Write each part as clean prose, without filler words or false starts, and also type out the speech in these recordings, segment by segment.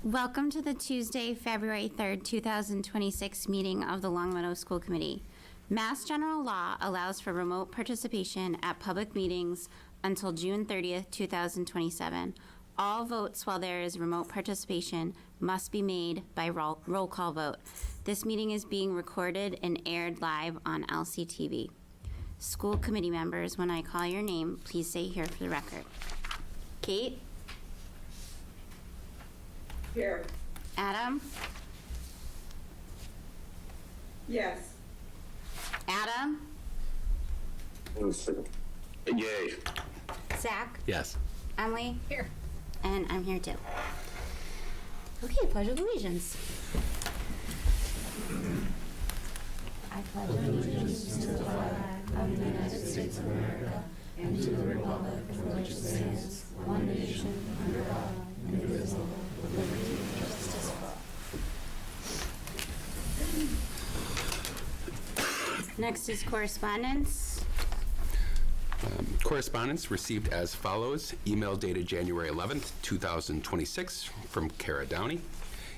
Welcome to the Tuesday, February 3rd, 2026 meeting of the Long Meadow School Committee. Mass General Law allows for remote participation at public meetings until June 30th, 2027. All votes while there is remote participation must be made by roll call vote. This meeting is being recorded and aired live on LCTV. School committee members, when I call your name, please say here for the record. Kate? Here. Adam? Yes. Adam? Yay. Zach? Yes. Emily? Here. And I'm here too. Okay, Pledge of Allegiance. I pledge allegiance to the flag of the United States of America and to the republic for which it stands, one nation, under God, indivisible, with liberty and justice for all. Next is correspondence. Correspondence received as follows. Email dated January 11th, 2026 from Kara Downey.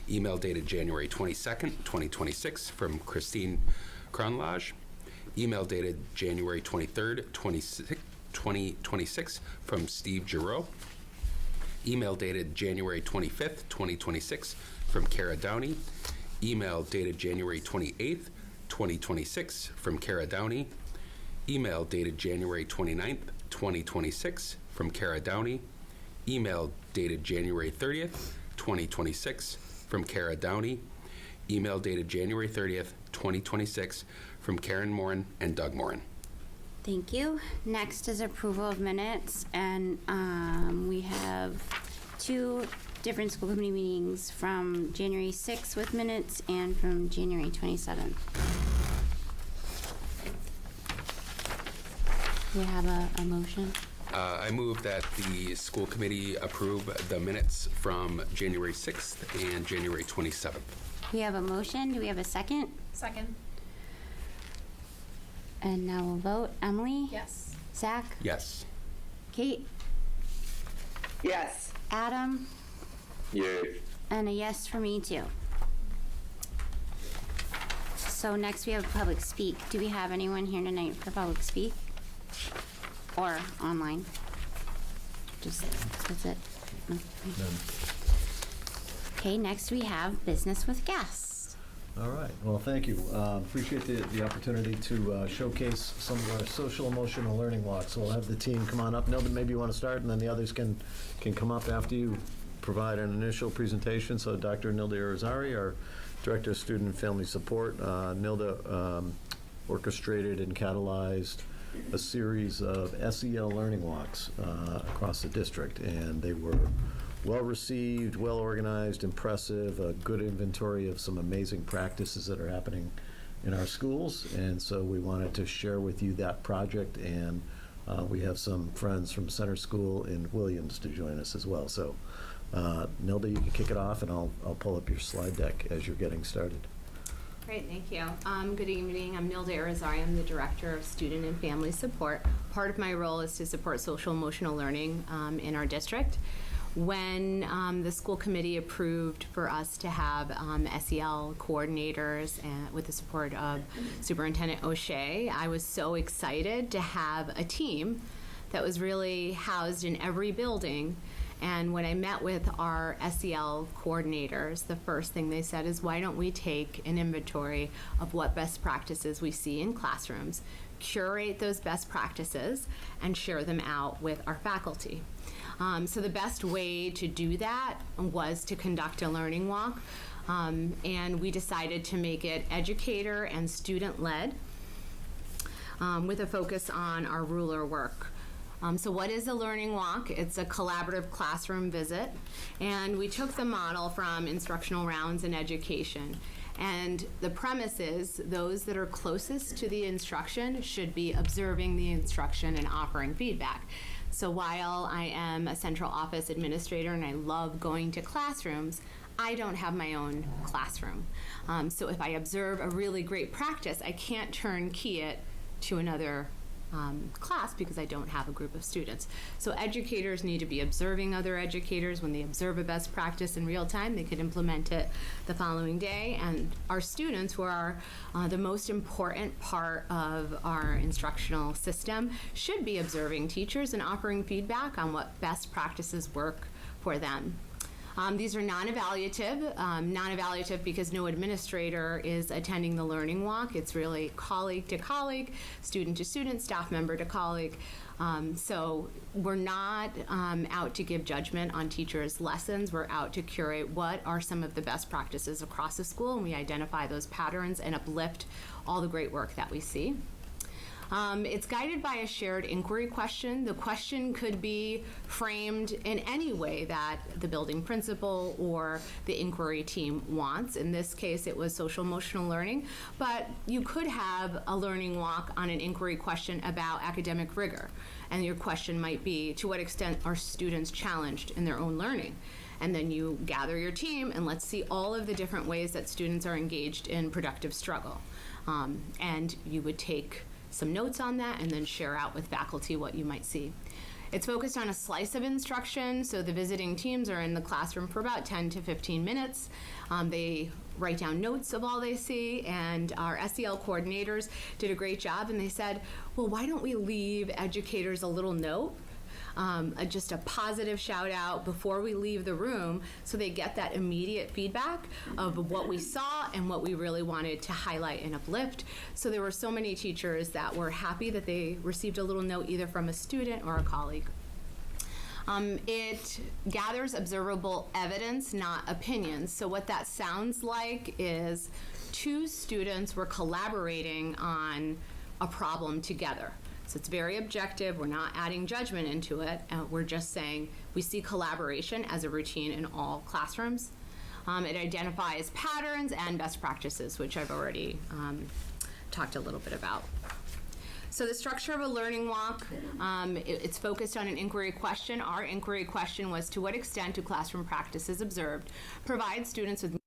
Email dated January 22nd, 2026 from Christine Kronlage. Email dated January 23rd, 2026 from Steve Giroux. Email dated January 25th, 2026 from Kara Downey. Email dated January 28th, 2026 from Kara Downey. Email dated January 29th, 2026 from Kara Downey. Email dated January 30th, 2026 from Kara Downey. Email dated January 30th, 2026 from Karen Morin and Doug Morin. Thank you. Next is approval of minutes, and we have two different school committee meetings from January 6th with minutes and from January 27th. We have a motion. I move that the school committee approve the minutes from January 6th and January 27th. We have a motion. Do we have a second? Second. And now we'll vote. Emily? Yes. Zach? Yes. Kate? Yes. Adam? Yay. And a yes for me too. So next we have public speak. Do we have anyone here tonight for public speak? Or online? Just, that's it. No. Okay, next we have business with guests. All right. Well, thank you. Appreciate the opportunity to showcase some of our social emotional learning walks. So we'll have the team come on up. Nilda, maybe you want to start, and then the others can come up after you provide an initial presentation. So Dr. Nilda Irizarry, our Director of Student and Family Support, Nilda orchestrated and catalyzed a series of SEL learning walks across the district, and they were well received, well organized, impressive, a good inventory of some amazing practices that are happening in our schools. And so we wanted to share with you that project, and we have some friends from Center School in Williams to join us as well. So Nilda, you can kick it off, and I'll pull up your slide deck as you're getting started. Great, thank you. Good evening. I'm Nilda Irizarry. I'm the Director of Student and Family Support. Part of my role is to support social emotional learning in our district. When the school committee approved for us to have SEL coordinators and with the support of Superintendent O'Shea, I was so excited to have a team that was really housed in every building. And when I met with our SEL coordinators, the first thing they said is, why don't we take an inventory of what best practices we see in classrooms, curate those best practices, and share them out with our faculty. So the best way to do that was to conduct a learning walk, and we decided to make it educator and student-led with a focus on our ruler work. So what is a learning walk? It's a collaborative classroom visit, and we took the model from instructional rounds in education. And the premise is those that are closest to the instruction should be observing the instruction and offering feedback. So while I am a central office administrator and I love going to classrooms, I don't have my own classroom. So if I observe a really great practice, I can't turn key it to another class because I don't have a group of students. So educators need to be observing other educators. When they observe a best practice in real time, they could implement it the following day. And our students, who are the most important part of our instructional system, should be observing teachers and offering feedback on what best practices work for them. These are non-evaluative because no administrator is attending the learning walk. It's really colleague to colleague, student to student, staff member to colleague. So we're not out to give judgment on teachers' lessons. We're out to curate what are some of the best practices across the school, and we identify those patterns and uplift all the great work that we see. It's guided by a shared inquiry question. The question could be framed in any way that the building principal or the inquiry team wants. In this case, it was social emotional learning, but you could have a learning walk on an inquiry question about academic rigor. And your question might be, to what extent are students challenged in their own learning? And then you gather your team and let's see all of the different ways that students are engaged in productive struggle. And you would take some notes on that and then share out with faculty what you might see. It's focused on a slice of instruction, so the visiting teams are in the classroom for about 10 to 15 minutes. They write down notes of all they see, and our SEL coordinators did a great job, and they said, well, why don't we leave educators a little note, just a positive shout out before we leave the room, so they get that immediate feedback of what we saw and what we really wanted to highlight and uplift. So there were so many teachers that were happy that they received a little note either from a student or a colleague. It gathers observable evidence, not opinions. So what that sounds like is two students were collaborating on a problem together. So it's very objective. We're not adding judgment into it. We're just saying we see collaboration as a routine in all classrooms. It identifies patterns and best practices, which I've already talked a little bit about. So the structure of a learning walk, it's focused on an inquiry question. Our inquiry question was, to what extent do classroom practices observed provide students with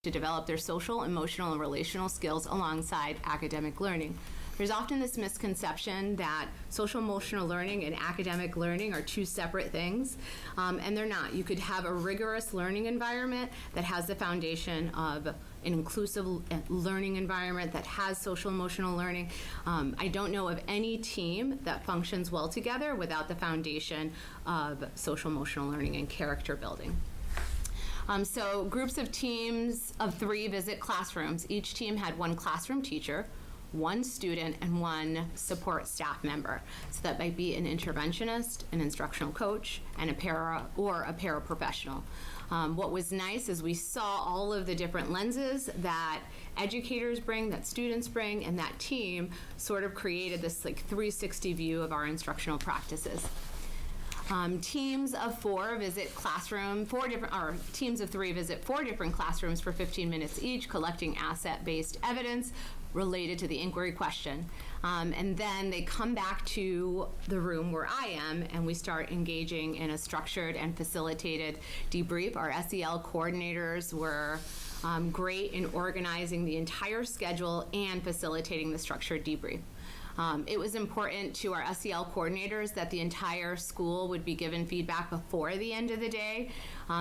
to develop their social, emotional, and relational skills alongside academic learning? There's often this misconception that social emotional learning and academic learning are two separate things, and they're not. You could have a rigorous learning environment that has the foundation of an inclusive learning environment that has social emotional learning. I don't know of any team that functions well together without the foundation of social emotional learning and character building. So groups of teams of 3 visit classrooms. Each team had 1 classroom teacher, 1 student, and 1 support staff member. So that might be an interventionist, an instructional coach, and a paraprofessional. What was nice is we saw all of the different lenses that educators bring, that students bring, and that team sort of created this like 360 view of our instructional practices. Teams of 4 visit teams of 3 visit 4 different classrooms for 15 minutes each, collecting asset-based evidence related to the inquiry question. And then they come back to the room where I am, and we start engaging in a structured and facilitated debrief. Our SEL coordinators were great in organizing the entire schedule and facilitating the structured debrief. It was important to our SEL coordinators that the entire school would be given feedback before the end of the day.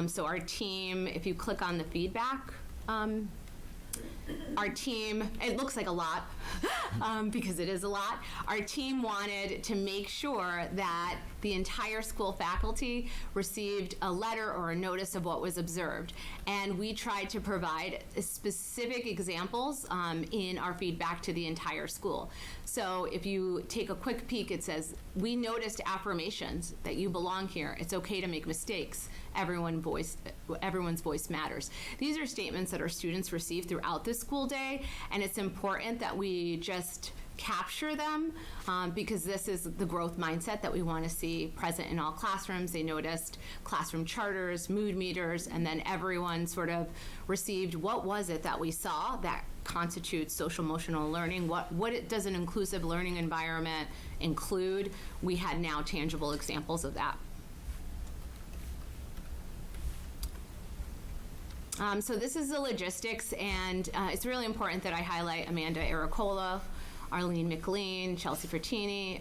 So our team, if you click on the feedback, our team, it looks like a lot because it is a lot. Our team wanted to make sure that the entire school faculty received a letter or a notice of what was observed. And we tried to provide specific examples in our feedback to the entire school. So if you take a quick peek, it says, we noticed affirmations that you belong here. It's okay to make mistakes. Everyone's voice matters. These are statements that our students receive throughout the school day, and it's important that we just capture them because this is the growth mindset that we want to see present in all classrooms. They noticed classroom charters, mood meters, and then everyone sort of received what was it that we saw that constitutes social emotional learning. What does an inclusive learning environment include? We had now tangible examples of that. So this is the logistics, and it's really important that I highlight Amanda Aracola, Arlene McLean, Chelsea Fertini,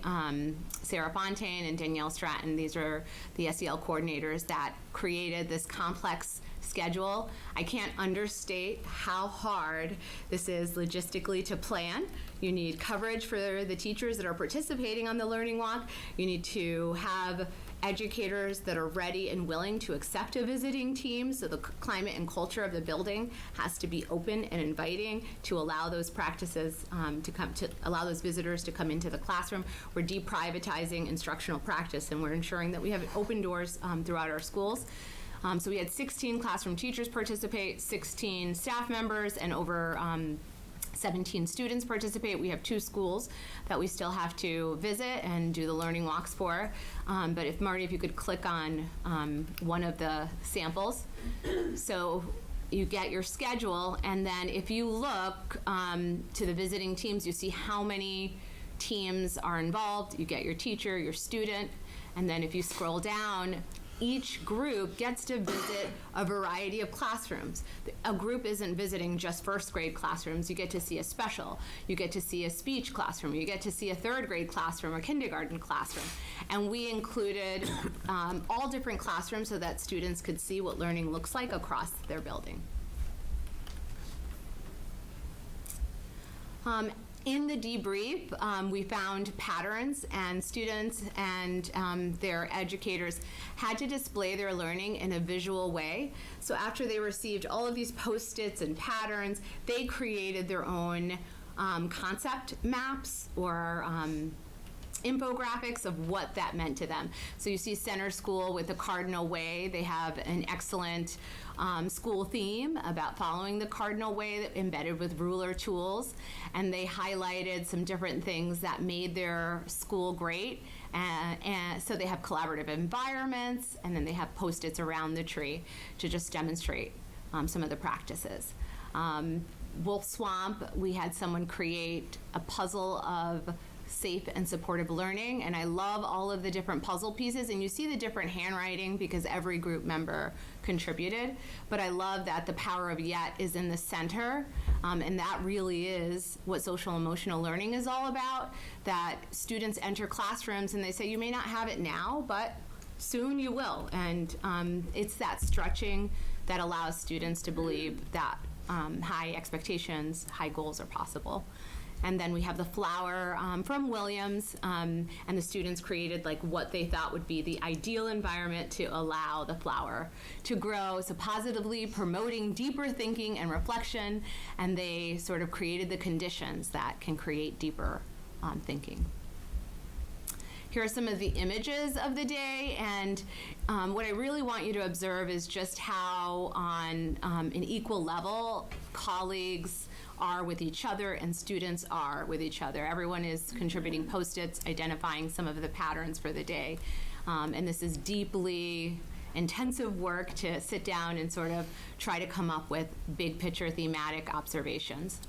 Sarah Fontaine, and Danielle Stratton. These are the SEL coordinators that created this complex schedule. I can't understate how hard this is logistically to plan. You need coverage for the teachers that are participating on the Learning Walk. You need to have educators that are ready and willing to accept a visiting team, so the climate and culture of the building has to be open and inviting to allow those practices to allow those visitors to come into the classroom. We're deprivatizing instructional practice, and we're ensuring that we have open doors throughout our schools. So we had 16 classroom teachers participate, 16 staff members, and over 17 students participate. We have 2 schools that we still have to visit and do the learning walks for. But if Marty, if you could click on one of the samples. So you get your schedule, and then if you look to the visiting teams, you see how many teams are involved. You get your teacher, your student, and then if you scroll down, each group gets to visit a variety of classrooms. A group isn't visiting just first grade classrooms. You get to see a special. You get to see a speech classroom. You get to see a third grade classroom or kindergarten classroom. And we included all different classrooms so that students could see what learning looks like across their building. In the debrief, we found patterns, and students and their educators had to display their learning in a visual way. So after they received all of these Post-its and patterns, they created their own concept maps or infographics of what that meant to them. So you see Center School with the Cardinal Way. They have an excellent school theme about following the Cardinal Way embedded with ruler tools, and they highlighted some different things that made their school great. And so they have collaborative environments, and then they have Post-its around the tree to just demonstrate some of the practices. Wolf Swamp, we had someone create a puzzle of safe and supportive learning, and I love all of the different puzzle pieces, and you see the different handwriting because every group member contributed, but I love that the power of yet is in the center, and that really is what social emotional learning is all about, that students enter classrooms and they say, you may not have it now, but soon you will, and it's that stretching that allows students to believe that high expectations, high goals are possible. And then we have the flower from Williams, and the students created like what they thought would be the ideal environment to allow the flower to grow, so positively promoting deeper thinking and reflection, and they sort of created the conditions that can create deeper thinking. Here are some of the images of the day, and what I really want you to observe is just how on an equal level colleagues are with each other and students are with each other. Everyone is contributing Post-its, identifying some of the patterns for the day. And this is deeply intensive work to sit down and sort of try to come up with big picture thematic observations.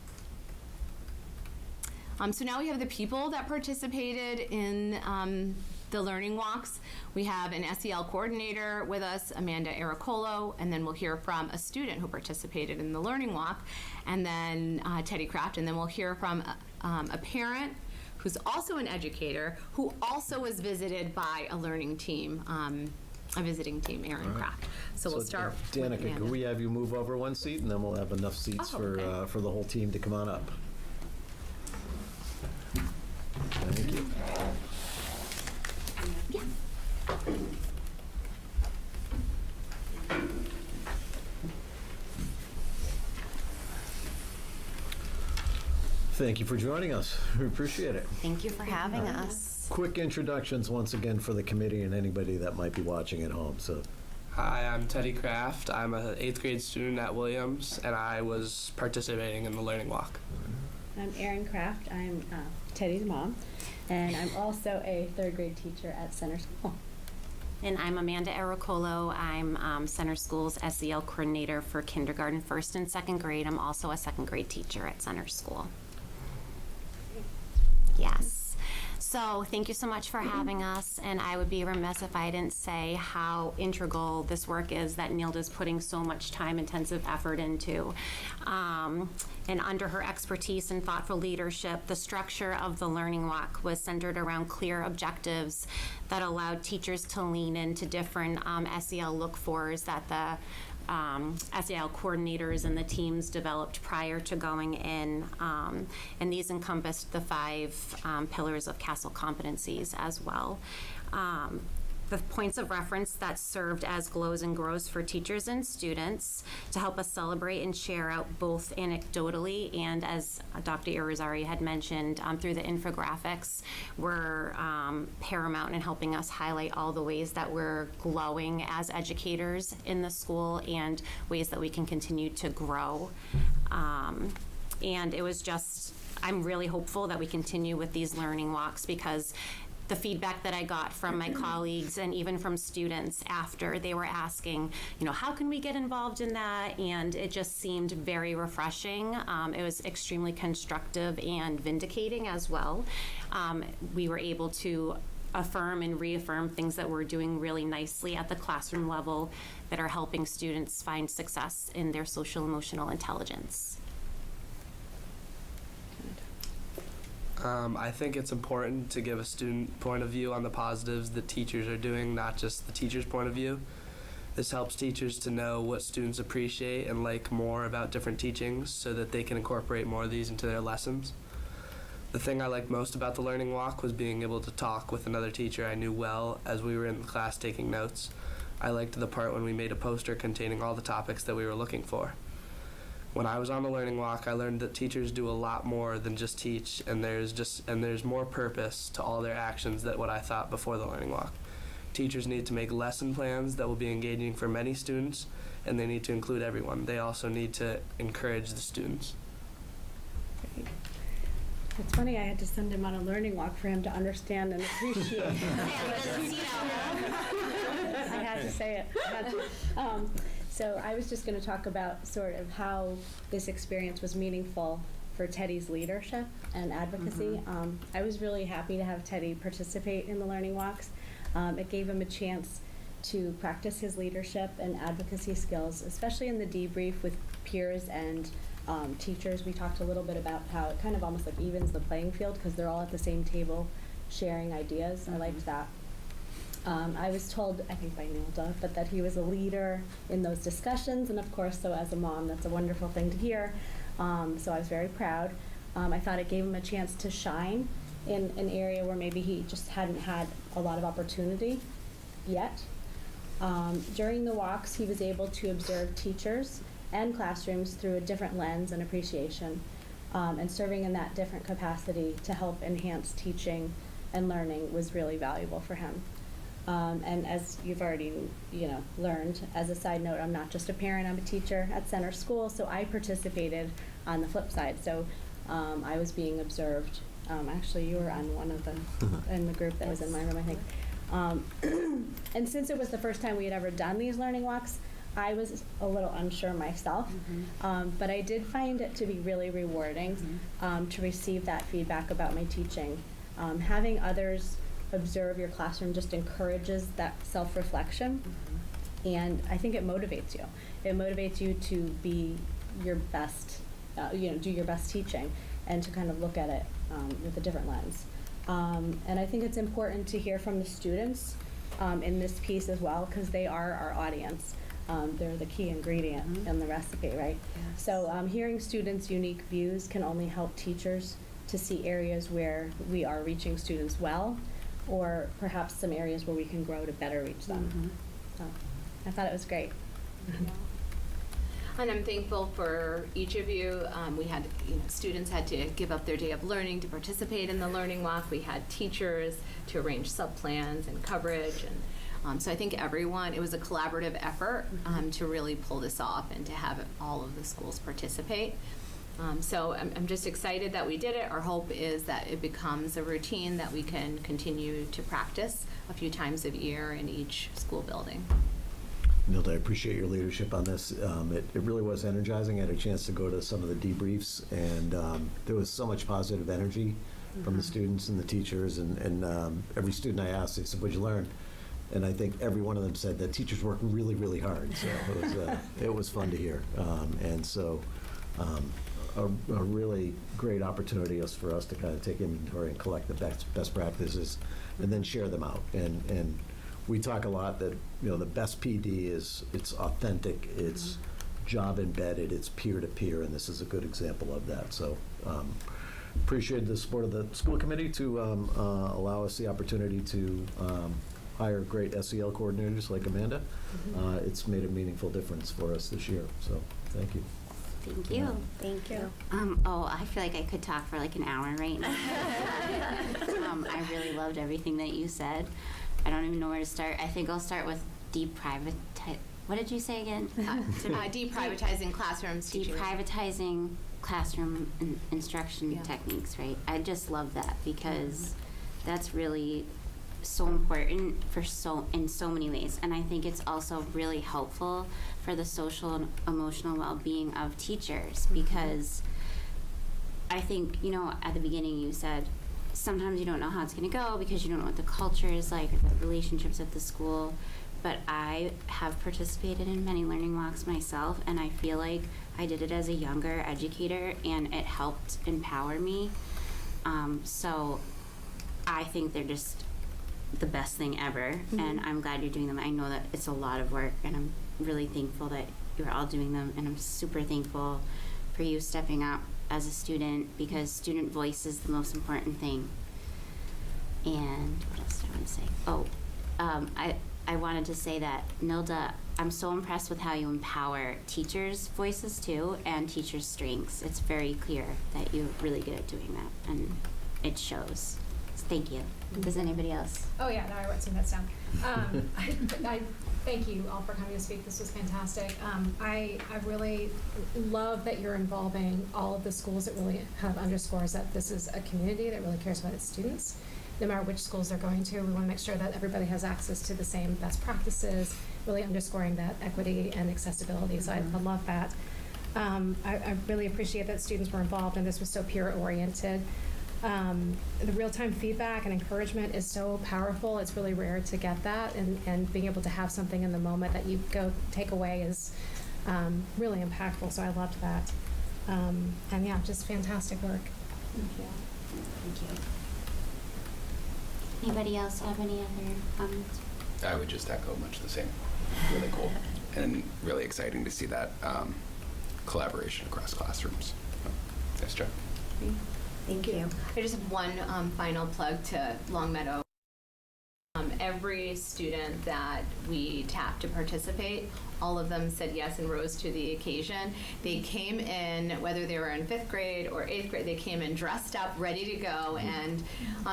So now we have the people that participated in the learning walks. We have an SEL coordinator with us, Amanda Aricolo, and then we'll hear from a student who participated in the learning walk, and then Teddy Kraft, and then we'll hear from a parent who's also an educator who also was visited by a learning team, a visiting team, Aaron Kraft. So we'll start with Danica, Amanda. could we have you move over one seat, and then we'll have enough seats for the whole team to come on up. Thank you. Yeah. Thank you for joining us. We appreciate it. Thank you for having us. Quick introductions once again for the committee and anybody that might be watching at home. So, Hi, I'm Teddy Kraft. I'm an 8th grade student at Williams, and I was participating in the Learning Walk. I'm Erin Kraft. I'm Teddy's mom, and I'm also a 3rd grade teacher at Center School. And I'm Amanda Aricolo. I'm Center School's SEL coordinator for kindergarten, 1st and 2nd grade. I'm also a 2nd grade teacher at Center School. Yes. So thank you so much for having us, and I would be remiss if I didn't say how integral this work is that Nilda's putting so much time, intensive effort into. And under her expertise and thoughtful leadership, the structure of the Learning Walk was centered around clear objectives that allowed teachers to lean into different SEL look-fors that the SEL coordinators and the teams developed prior to going in, and these encompassed the 5 pillars of CASEL competencies as well. The points of reference that served as glows and grows for teachers and students to help us celebrate and share out both anecdotally and, as Dr. Irizarry had mentioned, through the infographics were paramount in helping us highlight all the ways that we're glowing as educators in the school and ways that we can continue to grow. And it was just, I'm really hopeful that we continue with these learning walks, because the feedback that I got from my colleagues and even from students after, they were asking, how can we get involved in that? And it just seemed very refreshing. It was extremely constructive and vindicating as well. We were able to affirm and reaffirm things that we're doing really nicely at the classroom level that are helping students find success in their social emotional intelligence. I think it's important to give a student point of view on the positives that teachers are doing, not just the teacher's point of view. This helps teachers to know what students appreciate and like more about different teachings so that they can incorporate more of these into their lessons. The thing I liked most about the Learning Walk was being able to talk with another teacher I knew well as we were in class taking notes. I liked the part when we made a poster containing all the topics that we were looking for. When I was on the Learning Walk, I learned that teachers do a lot more than just teach, and there's more purpose to all their actions than what I thought before the Learning Walk. Teachers need to make lesson plans that will be engaging for many students, and they need to include everyone. They also need to encourage the students. It's funny, I had to send him on a learning walk for him to understand and appreciate. I had to say it. So I was just going to talk about sort of how this experience was meaningful for Teddy's leadership and advocacy. I was really happy to have Teddy participate in the learning walks. It gave him a chance to practice his leadership and advocacy skills, especially in the debrief with peers and teachers. We talked a little bit about how it kind of almost like evens the playing field because they're all at the same table sharing ideas. I liked that. I was told, I think by Nilda, but that he was a leader in those discussions, and of course, so as a mom, that's a wonderful thing to hear. So I was very proud. I thought it gave him a chance to shine in an area where maybe he just hadn't had a lot of opportunity yet. During the walks, he was able to observe teachers and classrooms through a different lens and appreciation, and serving in that different capacity to help enhance teaching and learning was really valuable for him. And as you've already, learned, as a side note, I'm not just a parent, I'm a teacher at Center School, so I participated on the flip side. So I was being observed. Actually, you were on one of them in the group that was in my room, I think. And since it was the first time we had ever done these learning walks, I was a little unsure myself, but I did find it to be really rewarding to receive that feedback about my teaching. Having others observe your classroom just encourages that self-reflection, and I think it motivates you. It motivates you to be your best, do your best teaching, and to kind of look at it with a different lens. And I think it's important to hear from the students in this piece as well, because they are our audience. They're the key ingredient in the recipe, right? Yes. So hearing students' unique views can only help teachers to see areas where we are reaching students well, or perhaps some areas where we can grow to better reach them. So I thought it was great. And I'm thankful for each of you. We had, students had to give up their day of learning to participate in the Learning Walk. We had teachers to arrange sub-plans and coverage. And so I think it was a collaborative effort to really pull this off and to have all of the schools participate. So I'm just excited that we did it. Our hope is that it becomes a routine that we can continue to practice a few times a year in each school building. Nilda, I appreciate your leadership on this. It really was energizing. I had a chance to go to some of the debriefs, and there was so much positive energy from the students and the teachers, and every student I asked, they said, "What'd you learn?" And I think every one of them said that teachers work really, really hard. So it was fun to hear. And so a really great opportunity for us to kind of take inventory and collect the best practices and then share them out. And we talk a lot that, the best PD it's authentic, it's job embedded, it's peer-to-peer, and this is a good example of that. So appreciate the support of the school committee to allow us the opportunity to hire great SEL coordinators like Amanda. It's made a meaningful difference for us this year, so thank you. Thank you. Thank you. I feel like I could talk for like an hour right now. I really loved everything that you said. I don't even know where to start. I think I'll start with what did you say again? Deprivatizing classrooms, teaching. Deprivatizing classroom instruction techniques, right? I just love that because that's really so important in so many ways, and I think it's also really helpful for the social and emotional well-being of teachers, because I think, at the beginning you said sometimes you don't know how it's going to go because you don't know what the culture is like or the relationships at the school, but I have participated in many learning walks myself, and I feel like I did it as a younger educator and it helped empower me. So I think they're just the best thing ever, and I'm glad you're doing them. I know that it's a lot of work, and I'm really thankful that you're all doing them, and I'm super thankful for you stepping up as a student, because student voice is the most important thing. And what else did I want to say? I wanted to say that, Nilda, I'm so impressed with how you empower teachers' voices too, and teachers' strengths. It's very clear that you're really good at doing that, and it shows. Thank you. Does anybody else? Oh yeah, no, I wrote some notes down. I thank you all for coming to speak. This was fantastic. I really love that you're involving all of the schools. It really kind of underscores that this is a community that really cares about its students. No matter which schools they're going to, we want to make sure that everybody has access to the same best practices, really underscoring that equity and accessibility. So I love that. I really appreciate that students were involved and this was so peer-oriented. The real-time feedback and encouragement is so powerful. It's really rare to get that, and being able to have something in the moment that you take away is really impactful. So I loved that. And yeah, just fantastic work. Thank you. Thank you. Anybody else have any other comments? I would just echo much the same. Really cool. And really exciting to see that collaboration across classrooms. Nice job. Thank you. I just have one final plug to Longmeadow. Every student that we tapped to participate, all of them said yes and rose to the occasion. They came in, whether they were in 5th grade or 8th grade, they came in dressed up, ready to go, and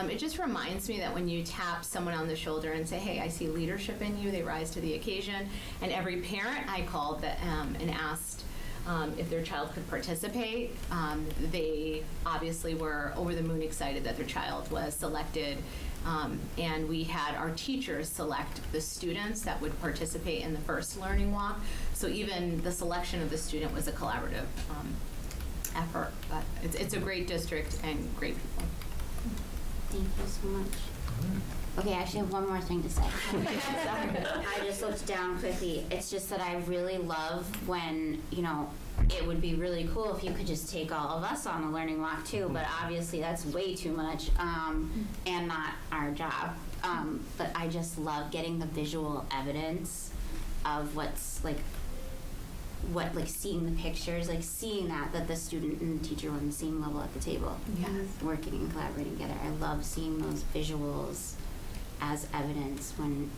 it just reminds me that when you tap someone on the shoulder and say, hey, I see leadership in you, they rise to the occasion. And every parent I called and asked if their child could participate, they obviously were over the moon excited that their child was selected. And we had our teachers select the students that would participate in the first learning walk. So even the selection of the student was a collaborative effort. But it's a great district and great people. Thank you so much. Okay, I actually have one more thing to say. I just looked down quickly. It's just that I really love when, it would be really cool if you could just take all of us on a learning walk too, but obviously that's way too much and not our job. But I just love getting the visual evidence of seeing the pictures, seeing that the student and the teacher were on the same level at the table, working and collaborating together. I love seeing those visuals as evidence when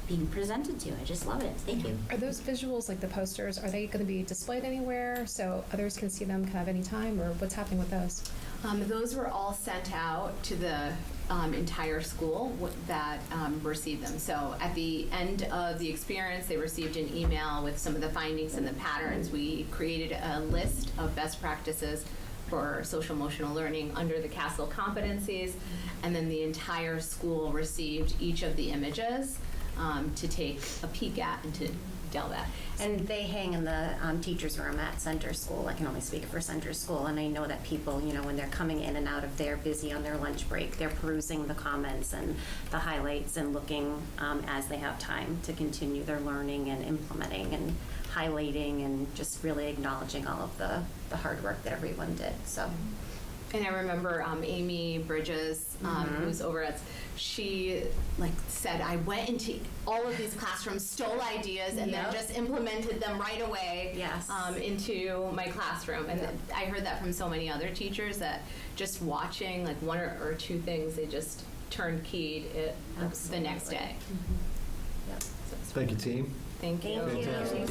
being presented to. I just love it. Thank you. Are those visuals, like the posters, are they going to be displayed anywhere so others can see them kind of anytime, or what's happening with those? Those were all sent out to the entire school that received them. So at the end of the experience, they received an email with some of the findings and the patterns. We created a list of best practices for social emotional learning under the CASEL competencies, and then the entire school received each of the images to take a peek at and to delve at. And they hang in the teacher's room at Center School. I can only speak for Center School, and I know that people, when they're coming in and out of there, busy on their lunch break, they're perusing the comments and the highlights and looking as they have time to continue their learning and implementing and highlighting and just really acknowledging all of the hard work that everyone did. So. And I remember Amy Bridges, who's over at, she said, I went into all of these classrooms, stole ideas, and then just implemented them right away into my classroom. And I heard that from so many other teachers that just watching one or two things, they just turned keyed it the next day. Yep. So Thank you, team. thank you. Fantastic.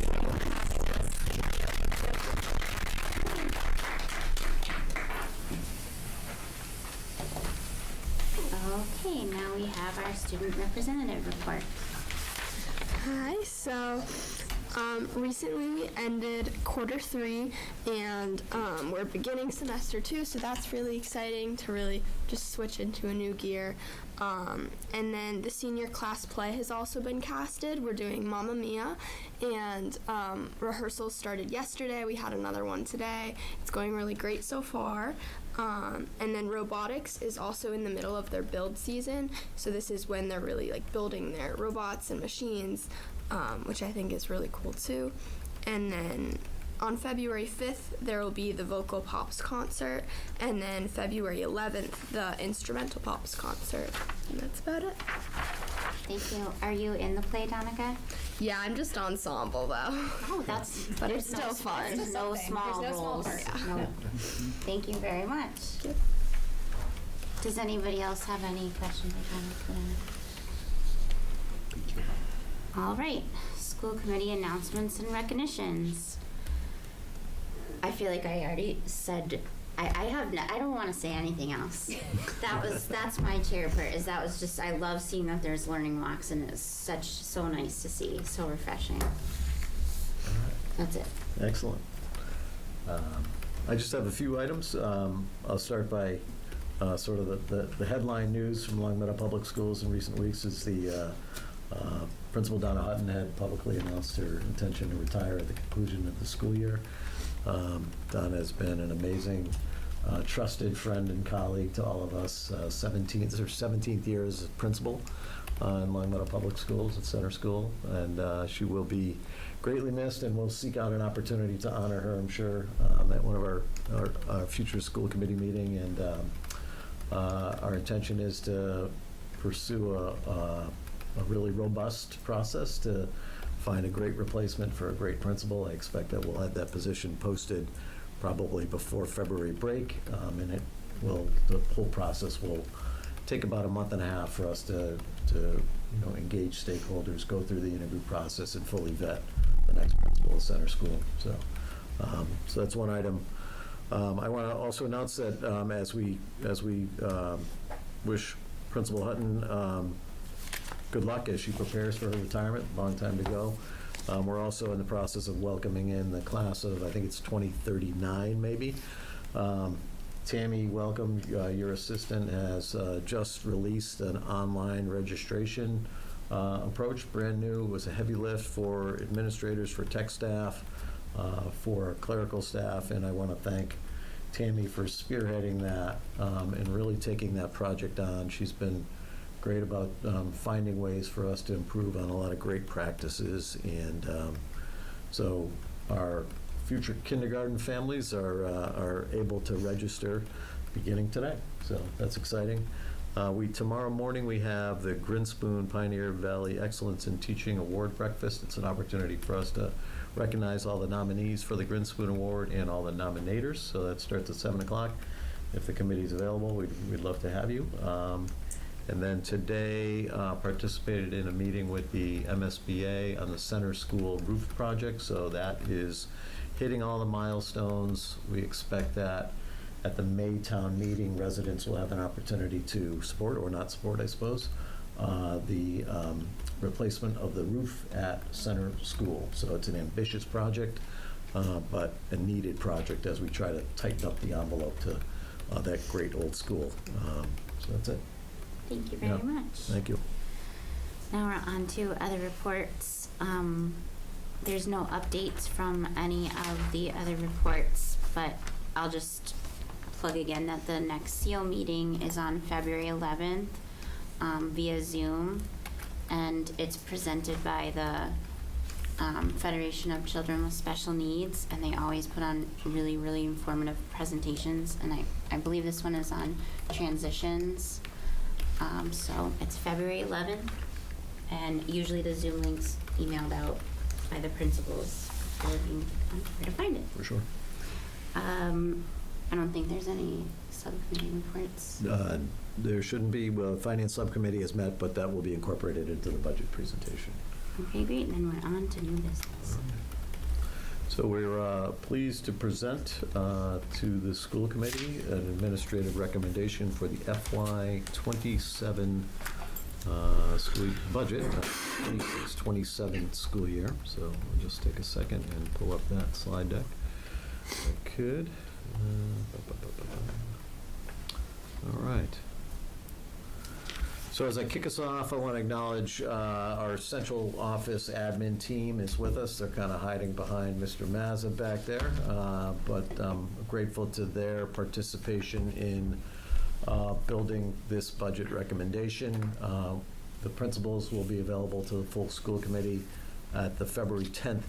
Okay, now we have our student representative report. Hi, so recently we ended quarter 3 and we're beginning semester 2, so that's really exciting to really just switch into a new gear. And then the senior class play has also been casted. We're doing Mamma Mia, and rehearsals started yesterday. We had another one today. It's going really great so far. And then robotics is also in the middle of their build season, so this is when they're really building their robots and machines, which I think is really cool too. And then on February 5th, there will be the Vocal Pops concert, and then February 11th, the Instrumental Pops concert. And that's about it. Thank you. Are you in the play, Danica? Yeah, I'm just ensemble though. Oh, that's But there's it's still fun. There's no small There's no small roles. parts. No. Thank you very much. Yep. Does anybody else have any questions or comments for them? All right, school committee announcements and recognitions. I feel like I already said. I don't want to say anything else. That's my chair part. I love seeing that there's learning walks, and it's so nice to see, so refreshing. That's it. Excellent. I just have a few items. I'll start by sort of the headline news from Long Meadow Public Schools in recent weeks is the Principal Donna Hutton had publicly announced her intention to retire at the conclusion of the school year. Donna has been an amazing, trusted friend and colleague to all of us. This is her 17th year as a principal in Long Meadow Public Schools at Center School, and she will be greatly missed, and we'll seek out an opportunity to honor her, I'm sure, at one of our future school committee meeting. And our intention is to pursue a really robust process to find a great replacement for a great principal. I expect that we'll have that position posted probably before February break, and the whole process will take about a month and a half for us to engage stakeholders, go through the interview process, and fully vet the next principal of Center School. So that's one item. I want to also announce that as we wish Principal Hutton good luck as she prepares for her retirement, long time to go. We're also in the process of welcoming in the class of, I think it's 2039 maybe. Tammy, welcome. Your assistant has just released an online registration approach, brand new. It was a heavy lift for administrators, for tech staff, for clerical staff, and I want to thank Tammy for spearheading that and really taking that project on. She's been great about finding ways for us to improve on a lot of great practices, and so our future kindergarten families are able to register beginning today. So that's exciting. Tomorrow morning we have the Grinspoon Pioneer Valley Excellence in Teaching Award Breakfast. It's an opportunity for us to recognize all the nominees for the Grinspoon Award and all the nominators. So that starts at 7 o'clock. If the committee is available, we'd love to have you. And then today, participated in a meeting with the MSBA on the Center School roof project. So that is hitting all the milestones. We expect that at the May town meeting, residents will have an opportunity to support, or not support, I suppose, the replacement of the roof at Center School. So it's an ambitious project, but a needed project as we try to tighten up the envelope to that great old school. So that's it. Thank you very much. Thank you. Now we're on to other reports. There's no updates from any of the other reports, but I'll just plug again that the next CO meeting is on February 11th via Zoom, and it's presented by the Federation of Children with Special Needs, and they always put on really, really informative presentations, and I believe this one is on transitions. So it's February 11th, and usually the Zoom link's emailed out by the principals, so you can find where to find it. For sure. I don't think there's any subcommittee reports. There shouldn't be. Well, the Finance Subcommittee has met, but that will be incorporated into the budget presentation. Okay, great, and then we're on to new business. So we're pleased to present to the school committee an administrative recommendation for the FY27 school budget, 26-27 school year. So we'll just take a second and pull up that slide deck. If I could. All right. So as I kick us off, I want to acknowledge our central office admin team is with us. They're kind of hiding behind Mr. Mazza back there, but I'm grateful to their participation in building this budget recommendation. The principals will be available to the full school committee at the February 10th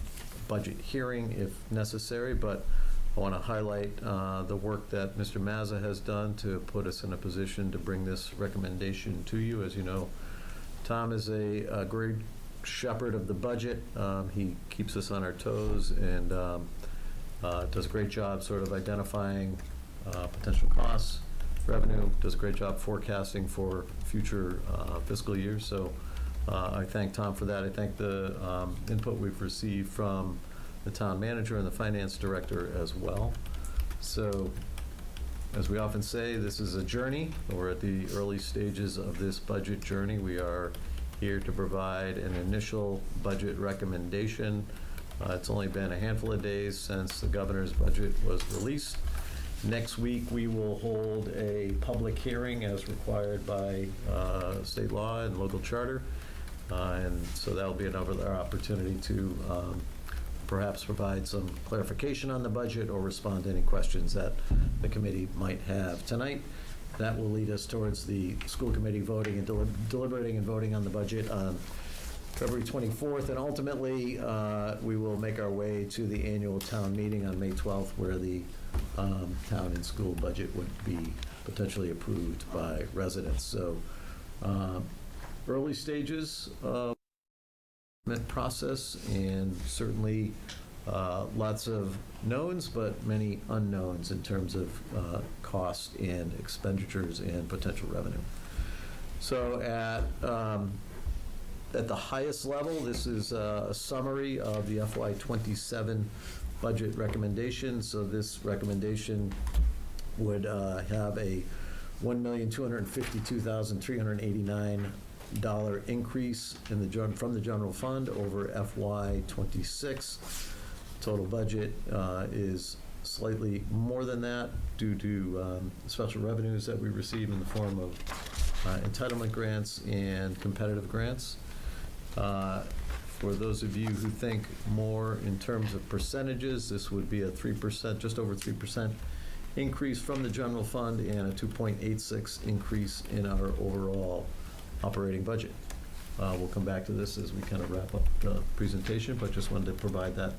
budget hearing if necessary, but I want to highlight the work that Mr. Mazza has done to put us in a position to bring this recommendation to you. As you know, Tom is a great shepherd of the budget. He keeps us on our toes and does a great job sort of identifying potential costs, revenue, does a great job forecasting for future fiscal years. So I thank Tom for that. I thank the input we've received from the town manager and the finance director as well. So, as we often say, this is a journey. We're at the early stages of this budget journey. We are here to provide an initial budget recommendation. It's only been a handful of days since the governor's budget was released. Next week, we will hold a public hearing as required by state law and local charter. And so that'll be another opportunity to perhaps provide some clarification on the budget or respond to any questions that the committee might have. Tonight, that will lead us towards the school committee voting and deliberating and voting on the budget on February 24th. And ultimately, we will make our way to the annual town meeting on May 12th, where the town and school budget would be potentially approved by residents. So early stages of process, and certainly lots of knowns, but many unknowns in terms of cost and expenditures and potential revenue. So at the highest level, this is a summary of the FY27 budget recommendation. So this recommendation would have a $1,252,389 increase in from the general fund over FY26. Total budget is slightly more than that due to special revenues that we receive in the form of entitlement grants and competitive grants. For those of you who think more in terms of percentages, this would be a 3%, just over 3% increase from the general fund and a 2.86 increase in our overall operating budget. We'll come back to this as we kind of wrap up the presentation, but just wanted to provide that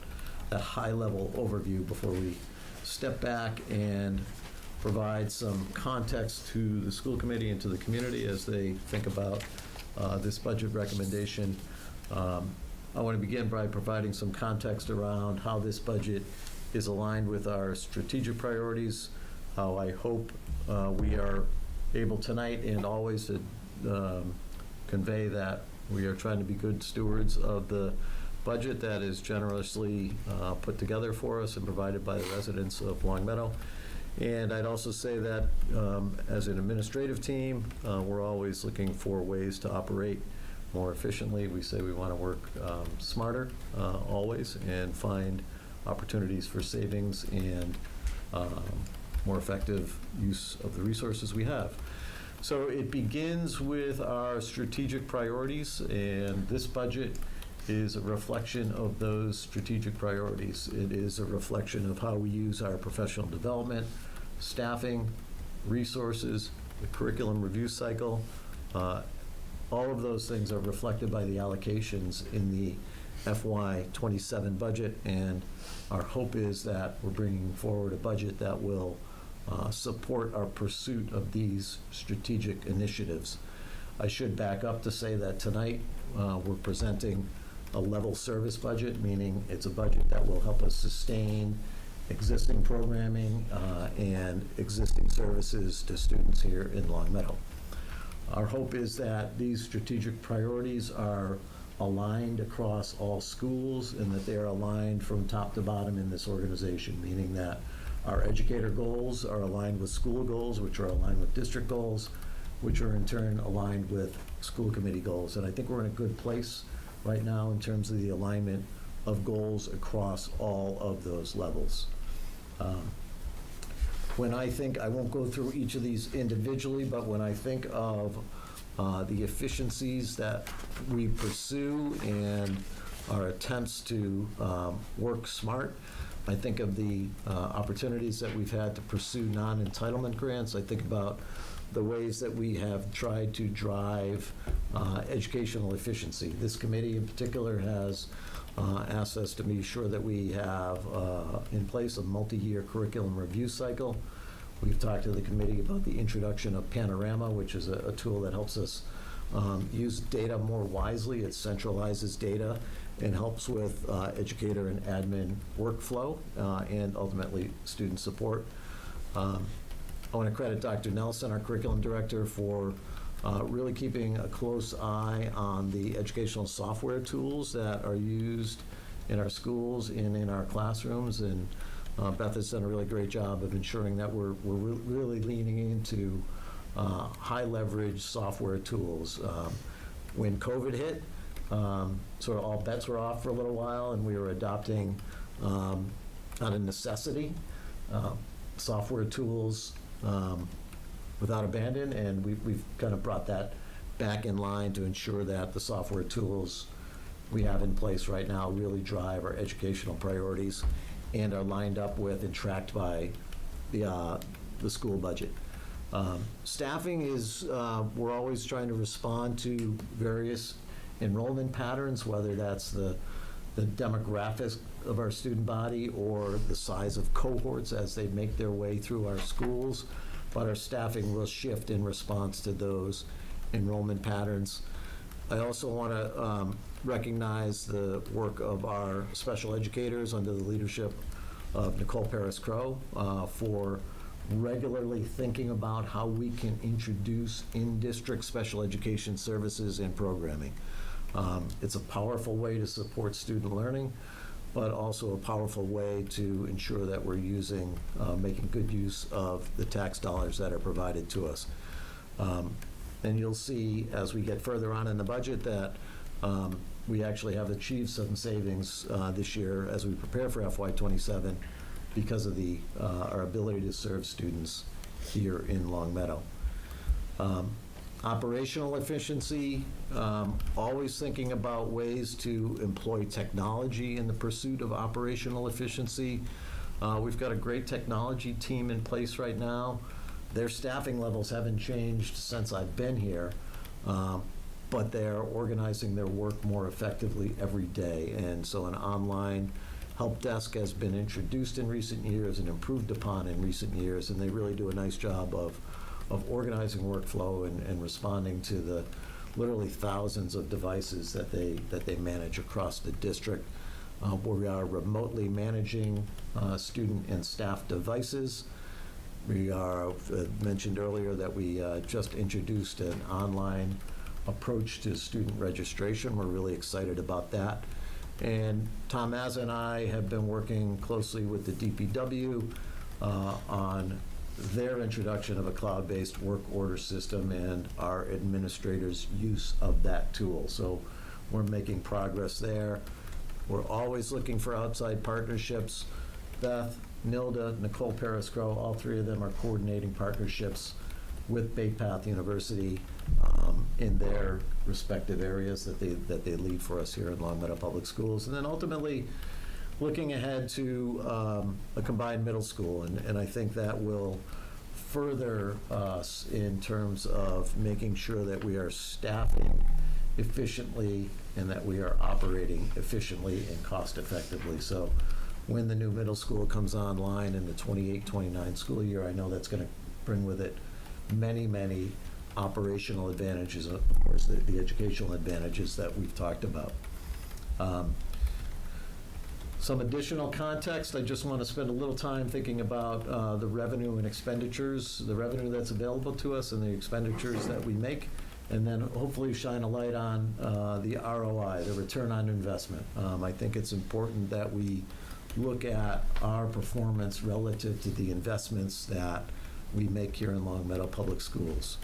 high-level overview before we step back and provide some context to the school committee and to the community as they think about this budget recommendation. I want to begin by providing some context around how this budget is aligned with our strategic priorities, how I hope we are able tonight and always to convey that we are trying to be good stewards of the budget that is generously put together for us and provided by the residents of Long Meadow. And I'd also say that as an administrative team, we're always looking for ways to operate more efficiently. We say we want to work smarter always and find opportunities for savings and more effective use of the resources we have. So it begins with our strategic priorities, and this budget is a reflection of those strategic priorities. It is a reflection of how we use our professional development, staffing, resources, the curriculum review cycle. All of those things are reflected by the allocations in the FY27 budget, and our hope is that we're bringing forward a budget that will support our pursuit of these strategic initiatives. I should back up to say that tonight we're presenting a level service budget, meaning it's a budget that will help us sustain existing programming and existing services to students here in Long Meadow. Our hope is that these strategic priorities are aligned across all schools and that they are aligned from top to bottom in this organization, meaning that our educator goals are aligned with school goals, which are aligned with district goals, which are in turn aligned with school committee goals. And I think we're in a good place right now in terms of the alignment of goals across all of those levels. When I think, I won't go through each of these individually, but when I think of the efficiencies that we pursue and our attempts to work smart, I think of the opportunities that we've had to pursue non-entitlement grants. I think about the ways that we have tried to drive educational efficiency. This committee in particular has asked us to be sure that we have in place a multi-year curriculum review cycle. We've talked to the committee about the introduction of Panorama, which is a tool that helps us use data more wisely. It centralizes data and helps with educator and admin workflow and ultimately student support. I want to credit Dr. Nelson, our curriculum director, for really keeping a close eye on the educational software tools that are used in our schools and in our classrooms. And Beth has done a really great job of ensuring that we're really leaning into high leverage software tools. When COVID hit, sort of all bets were off for a little while, and we were adopting, out of necessity, software tools without abandon, and we've kind of brought that back in line to ensure that the software tools we have in place right now really drive our educational priorities and are lined up with and tracked by the school budget. Staffing is, we're always trying to respond to various enrollment patterns, whether that's the demographics of our student body or the size of cohorts as they make their way through our schools, but our staffing will shift in response to those enrollment patterns. I also want to recognize the work of our special educators under the leadership of Nicole Paris-Crowe for regularly thinking about how we can introduce in-district special education services and programming. It's a powerful way to support student learning, but also a powerful way to ensure that we're making good use of the tax dollars that are provided to us. And you'll see as we get further on in the budget that we actually have achieved some savings this year as we prepare for FY27 because of our ability to serve students here in Long Meadow. Operational efficiency, always thinking about ways to employ technology in the pursuit of operational efficiency. We've got a great technology team in place right now. Their staffing levels haven't changed since I've been here, but they're organizing their work more effectively every day. And so an online help desk has been introduced in recent years and improved upon in recent years, and they really do a nice job of organizing workflow and responding to the literally thousands of devices that they manage across the district. We are remotely managing student and staff devices. We are mentioned earlier that we just introduced an online approach to student registration. We're really excited about that. And Tom Mazza and I have been working closely with the DPW on their introduction of a cloud-based work order system and our administrators' use of that tool. So we're making progress there. We're always looking for outside partnerships. Beth, Nilda, Nicole Paris-Crowe, all three of them are coordinating partnerships with Bay Path University in their respective areas that they lead for us here in Long Meadow Public Schools. And then ultimately, looking ahead to a combined middle school, and I think that will further us in terms of making sure that we are staffing efficiently and that we are operating efficiently and cost effectively. So when the new middle school comes online in the 28-29 school year, I know that's going to bring with it many, many operational advantages, of course, the educational advantages that we've talked about. Some additional context, I just want to spend a little time thinking about the revenue and expenditures, the revenue that's available to us and the expenditures that we make, and then hopefully shine a light on the ROI, the return on investment. I think it's important that we look at our performance relative to the investments that we make here in Long Meadow Public Schools.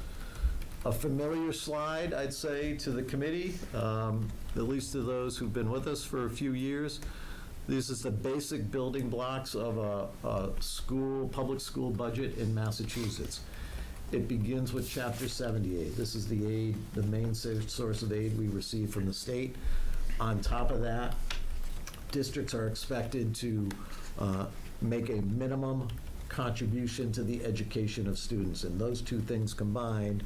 A familiar slide, I'd say, to the committee, at least to those who've been with us for a few years. This is the basic building blocks of a public school budget in Massachusetts. It begins with Chapter 78. This is the aid, the main source of aid we receive from the state. On top of that, districts are expected to make a minimum contribution to the education of students, and those two things combined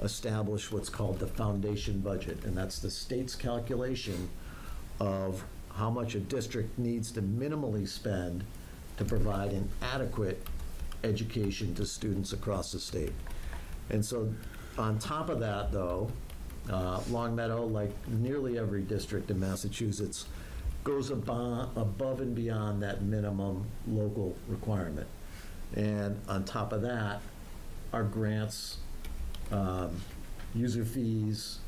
establish what's called the foundation budget, and that's the state's calculation of how much a district needs to minimally spend to provide an adequate education to students across the state. And so on top of that, though, Long Meadow, like nearly every district in Massachusetts, goes above and beyond that minimum local requirement. And on top of that, our grants, user fees,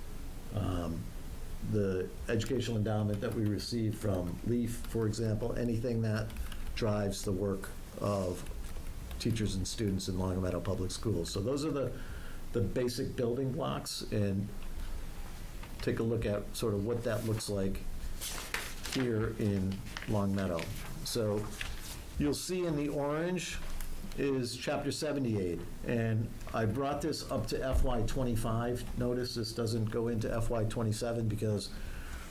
the educational endowment that we receive from LEAF, for example, anything that drives the work of teachers and students in Long Meadow Public Schools. So those are the basic building blocks, and take a look at sort of what that looks like here in Long Meadow. So you'll see in the orange is Chapter 78, and I brought this up to FY25. Notice this doesn't go into FY27 because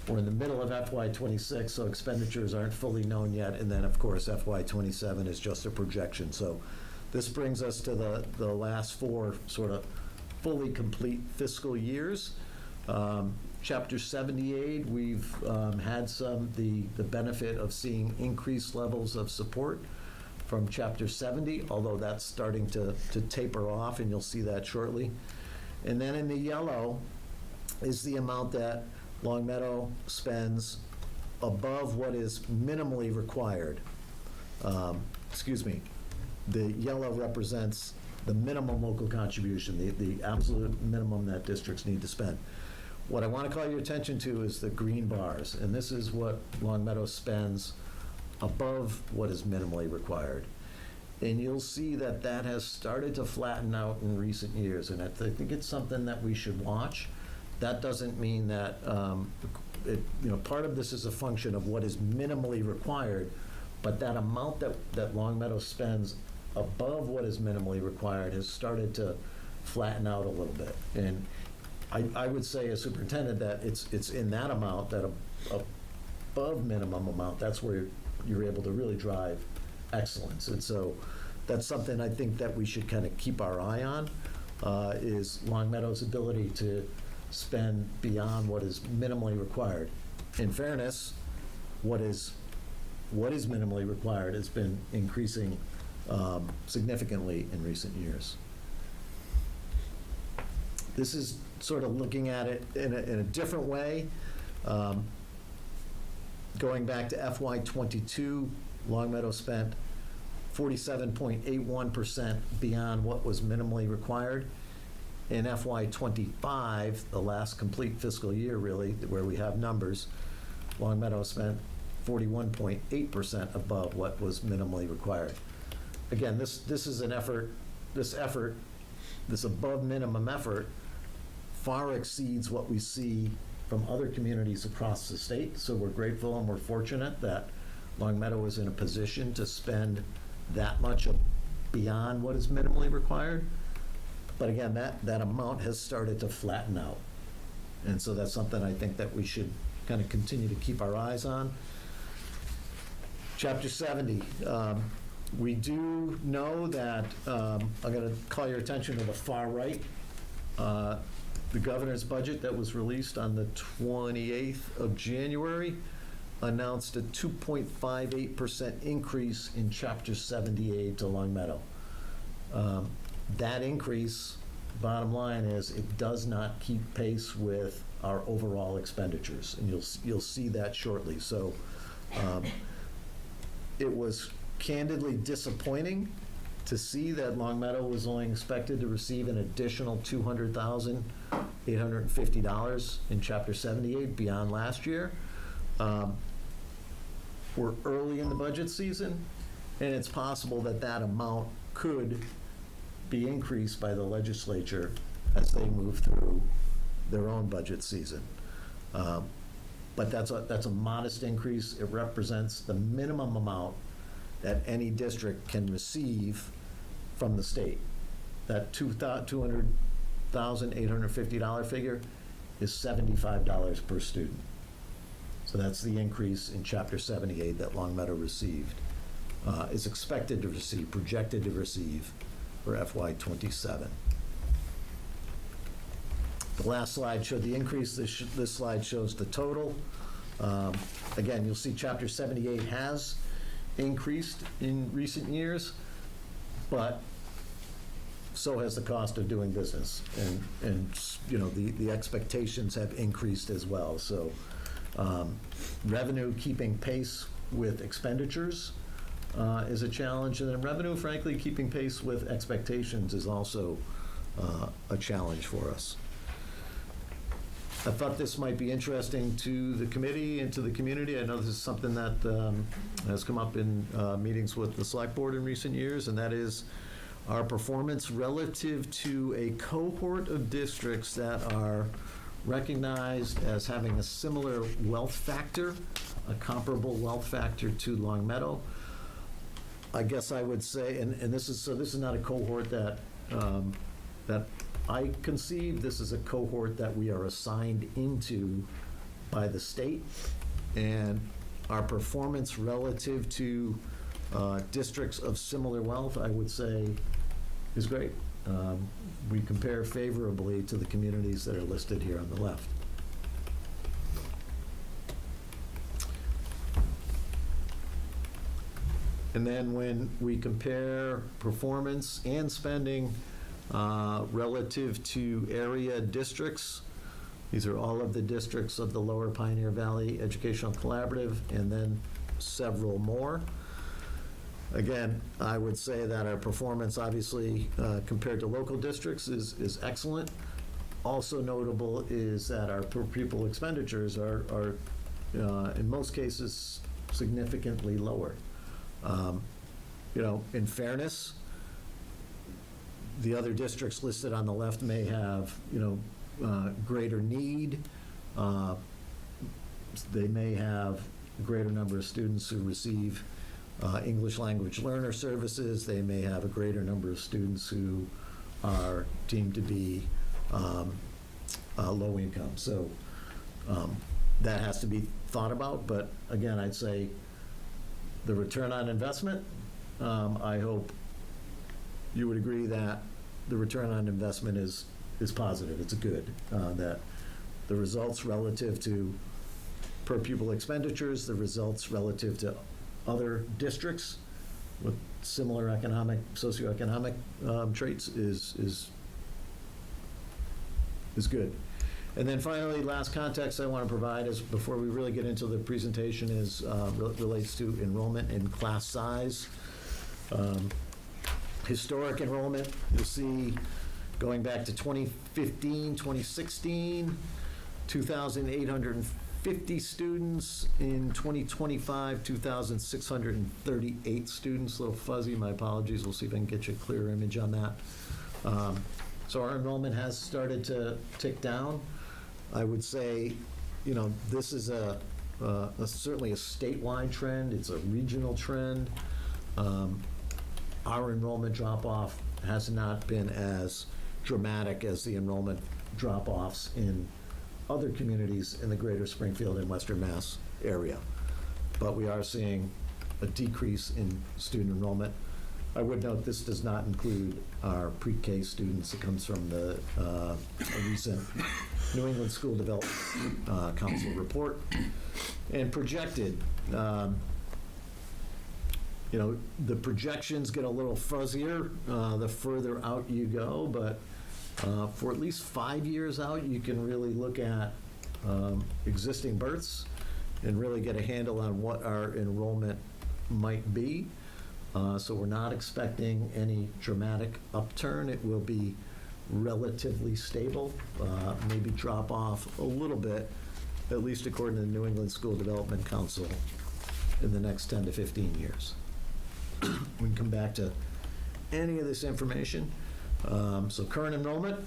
we're in the middle of FY26, so expenditures aren't fully known yet, and then of course FY27 is just a projection. So this brings us to the last four sort of fully complete fiscal years. Chapter 78, we've had the benefit of seeing increased levels of support from Chapter 70, although that's starting to taper off, and you'll see that shortly. And then in the yellow is the amount that Long Meadow spends above what is minimally required. Excuse me. The yellow represents the minimum local contribution, the absolute minimum that districts need to spend. What I want to call your attention to is the green bars, and this is what Long Meadow spends above what is minimally required. And you'll see that that has started to flatten out in recent years, and I think it's something that we should watch. That doesn't mean that, part of this is a function of what is minimally required, but that amount that Long Meadow spends above what is minimally required has started to flatten out a little bit. And I would say as superintendent that it's in that amount, that above minimum amount, that's where you're able to really drive excellence. And so that's something I think that we should kind of keep our eye on, is Long Meadow's ability to spend beyond what is minimally required. In fairness, what is minimally required has been increasing significantly in recent years. This is sort of looking at it in a different way. Going back to FY22, Long Meadow spent 47.81% beyond what was minimally required. In FY25, the last complete fiscal year really, where we have numbers, Long Meadow spent 41.8% above what was minimally required. Again, this is an effort, this above minimum effort far exceeds what we see from other communities across the state. So we're grateful and we're fortunate that Long Meadow is in a position to spend that much beyond what is minimally required. But again, that amount has started to flatten out. And so that's something I think that we should kind of continue to keep our eyes on. Chapter 70, we do know that, I'm going to call your attention to the far right. The governor's budget that was released on the 28th of January announced a 2.58% increase in Chapter 70 aid to Long Meadow. That increase, bottom line is, it does not keep pace with our overall expenditures, and you'll see that shortly. So it was candidly disappointing to see that Long Meadow was only expected to receive an additional $200,850 in Chapter 78 beyond last year. We're early in the budget season, and it's possible that that amount could be increased by the legislature as they move through their own budget season. But that's a modest increase. It represents the minimum amount that any district can receive from the state. That $200,850 figure is $75 per student. So that's the increase in Chapter 78 that Long Meadow received, is expected to receive, projected to receive for FY27. The last slide showed the increase. This slide shows the total. Again, you'll see Chapter 78 has increased in recent years, but so has the cost of doing business, and you know, the expectations have increased as well. So revenue keeping pace with expenditures is a challenge, and then revenue, frankly, keeping pace with expectations is also a challenge for us. I thought this might be interesting to the committee and to the community. I know this is something that has come up in meetings with the select board in recent years, and that is our performance relative to a cohort of districts that are recognized as having a similar wealth factor, a comparable wealth factor to Long Meadow. I guess I would say, and this is not a cohort that I conceive. This is a cohort that we are assigned into by the state, and our performance relative to districts of similar wealth, I would say, is great. We compare favorably to the communities that are listed here on the left. And then when we compare performance and spending relative to area districts, these are all of the districts of the Lower Pioneer Valley Educational Collaborative, and then several more. Again, I would say that our performance, obviously, compared to local districts is excellent. Also notable is that our per pupil expenditures are in most cases, significantly lower. You know, in fairness, the other districts listed on the left may have, you know, greater need. They may have a greater number of students who receive English language learner services. They may have a greater number of students who are deemed to be low income. So that has to be thought about. But again, I'd say the return on investment, I hope you would agree that the return on investment is positive. It's good. That the results relative to per pupil expenditures, the results relative to other districts with similar socioeconomic traits is good. And then finally, last context I want to provide is, before we really get into the presentation, is relates to enrollment and class size. Historic enrollment, you'll see going back to 2015, 2016, 2,850 students. In 2025, 2,638 students. A little fuzzy, my apologies. We'll see if I can get you a clearer image on that. So our enrollment has started to tick down. I would say, you know, this is certainly a statewide trend. It's a regional trend. Our enrollment drop-off has not been as dramatic as the enrollment drop-offs in other communities in the greater Springfield and Western Mass area. But we are seeing a decrease in student enrollment. I would note this does not include our pre-K students. It comes from the a recent New England School Development Council report. And projected, the projections get a little fuzzier the further out you go, but for at least 5 years out, you can really look at existing births and really get a handle on what our enrollment might be. So we're not expecting any dramatic upturn. It will be relatively stable, maybe drop off a little bit, at least according to the New England School Development Council, in the next 10 to 15 years. We can come back to any of this information. So current enrollment,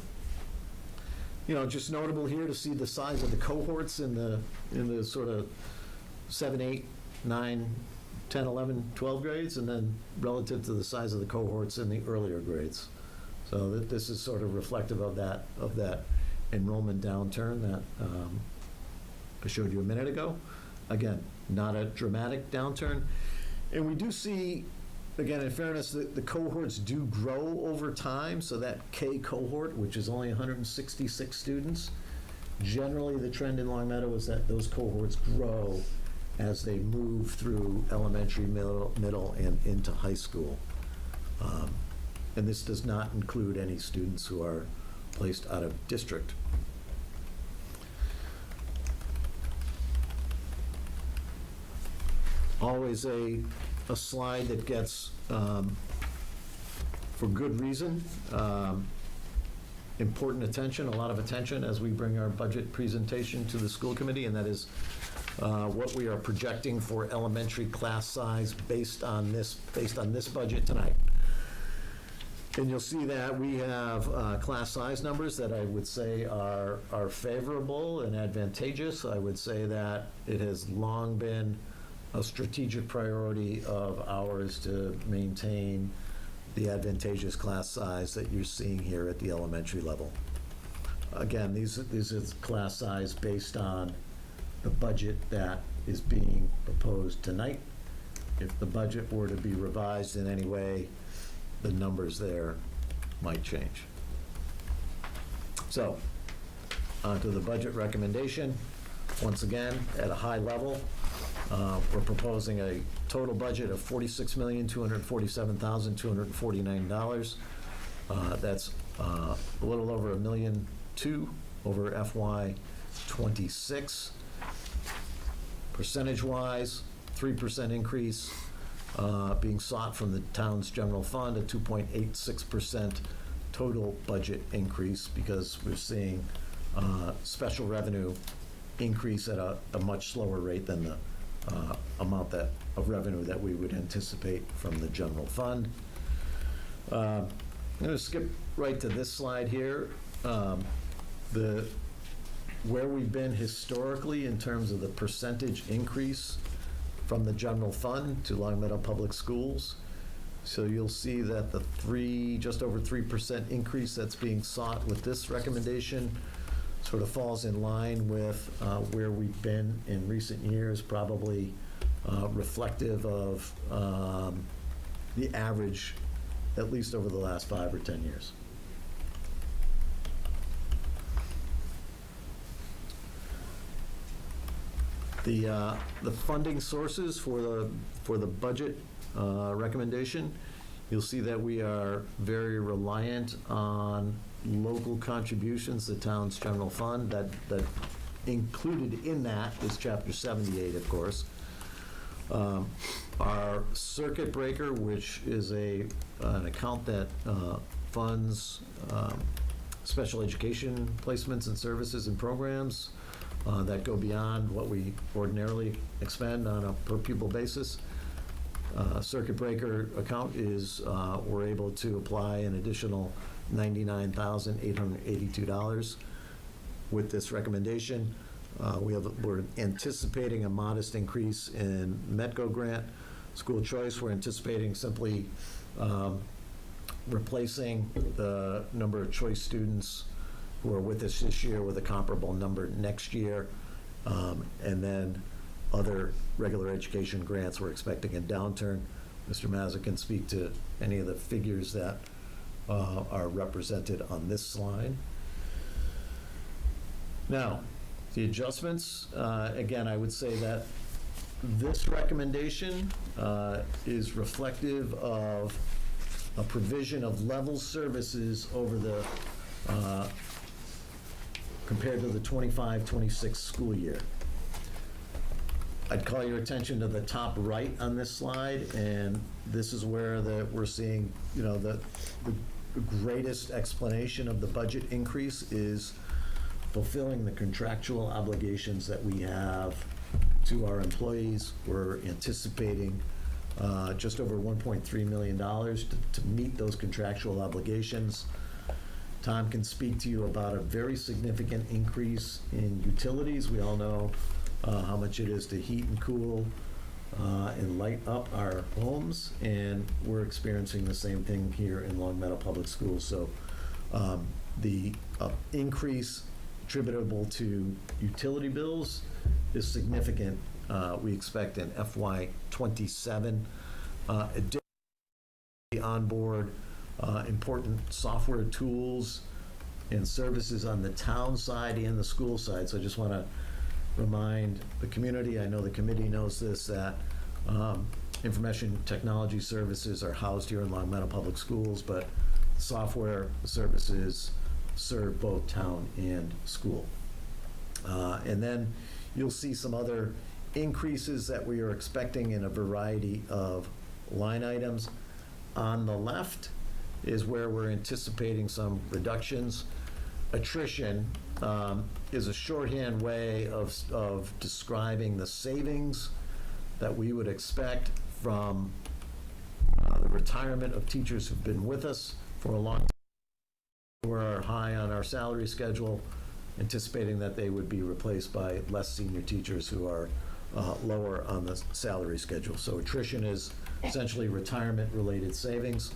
just notable here to see the size of the cohorts in the sort of 7, 8, 9, 10, 11, 12 grades, and then relative to the size of the cohorts in the earlier grades. So this is sort of reflective of that enrollment downturn that I showed you a minute ago. Again, not a dramatic downturn. And we do see, again, in fairness, the cohorts do grow over time. So that K cohort, which is only 166 students, generally the trend in Longmeadow is that those cohorts grow as they move through elementary, middle, and into high school. And this does not include any students who are placed out of district. Always a slide that gets, for good reason, important attention, a lot of attention as we bring our budget presentation to the school committee, and that is what we are projecting for elementary class size based on this budget tonight. And you'll see that we have class size numbers that I would say are favorable and advantageous. I would say that it has long been a strategic priority of ours to maintain the advantageous class size that you're seeing here at the elementary level. Again, these is class size based on the budget that is being proposed tonight. If the budget were to be revised in any way, the numbers there might change. So, onto the budget recommendation. Once again, at a high level, we're proposing a total budget of $46,247,249. That's a little over $1.2 million over FY '26. Percentage-wise, 3% increase being sought from the town's general fund, a 2.86% total budget increase, because we're seeing special revenue increase at a much slower rate than the amount of revenue that we would anticipate from the general fund. I'm going to skip right to this slide here. Where we've been historically in terms of the percentage increase from the general fund to Longmeadow Public Schools. So you'll see that the just over 3% increase that's being sought with this recommendation sort of falls in line with where we've been in recent years, probably reflective of the average, at least over the last 5 or 10 years. The funding sources for the budget recommendation, you'll see that we are very reliant on local contributions, the town's general fund. That included in that is Chapter 78, of course. Our circuit breaker, which is an account that funds special education placements and services and programs that go beyond what we ordinarily expend on a per pupil basis. Circuit breaker account is, we're able to apply an additional $99,882 with this recommendation. We're anticipating a modest increase in METCO grant. School choice, we're anticipating simply replacing the number of choice students who are with us this year with a comparable number next year. And then other regular education grants, we're expecting a downturn. Mr. Mazza can speak to any of the figures that are represented on this slide. Now, the adjustments, again, I would say that this recommendation is reflective of a provision of level services over the, compared to the 25-26 school year. I'd call your attention to the top right on this slide, and this is where we're seeing, the greatest explanation of the budget increase is fulfilling the contractual obligations that we have to our employees. We're anticipating just over $1.3 million to meet those contractual obligations. Tom can speak to you about a very significant increase in utilities. We all know how much it is to heat and cool and light up our homes, and we're experiencing the same thing here in Long Meadow Public Schools. So the increase attributable to utility bills is significant. We expect in FY27. Additionally, onboard important software tools and services on the town side and the school side. So I just want to remind the community, I know the committee knows this, that information technology services are housed here in Long Meadow Public Schools, but software services serve both town and school. And then you'll see some other increases that we are expecting in a variety of line items. On the left is where we're anticipating some reductions. Attrition is a shorthand way of describing the savings that we would expect from the retirement of teachers who've been with us for a long time. We're high on our salary schedule, anticipating that they would be replaced by less senior teachers who are lower on the salary schedule. So attrition is essentially retirement-related savings.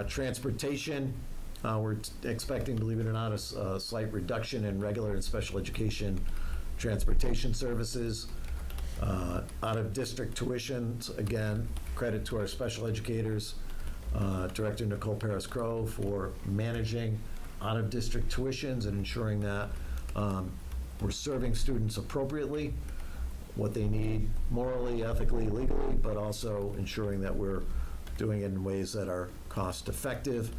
Transportation, we're expecting, believe it or not, a slight reduction in regular and special education transportation services. Out-of-district tuitions, again, credit to our special educators, Director Nicole Paris-Crowe for managing out-of-district tuitions and ensuring that we're serving students appropriately, what they need morally, ethically, legally, but also ensuring that we're doing it in ways that are cost-effective.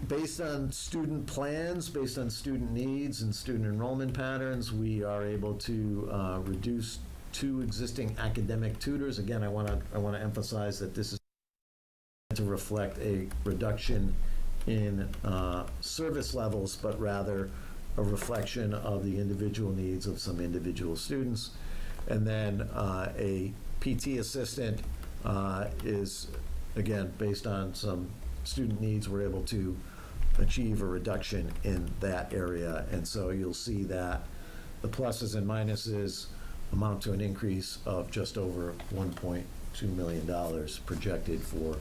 Based on student plans, based on student needs and student enrollment patterns, we are able to reduce 2 existing academic tutors. Again, I want to emphasize that this is to reflect a reduction in service levels, but rather a reflection of the individual needs of some individual students. And then a PT assistant is, again, based on some student needs, we're able to achieve a reduction in that area. And so you'll see that the pluses and minuses amount to an increase of just over $1.2 million projected for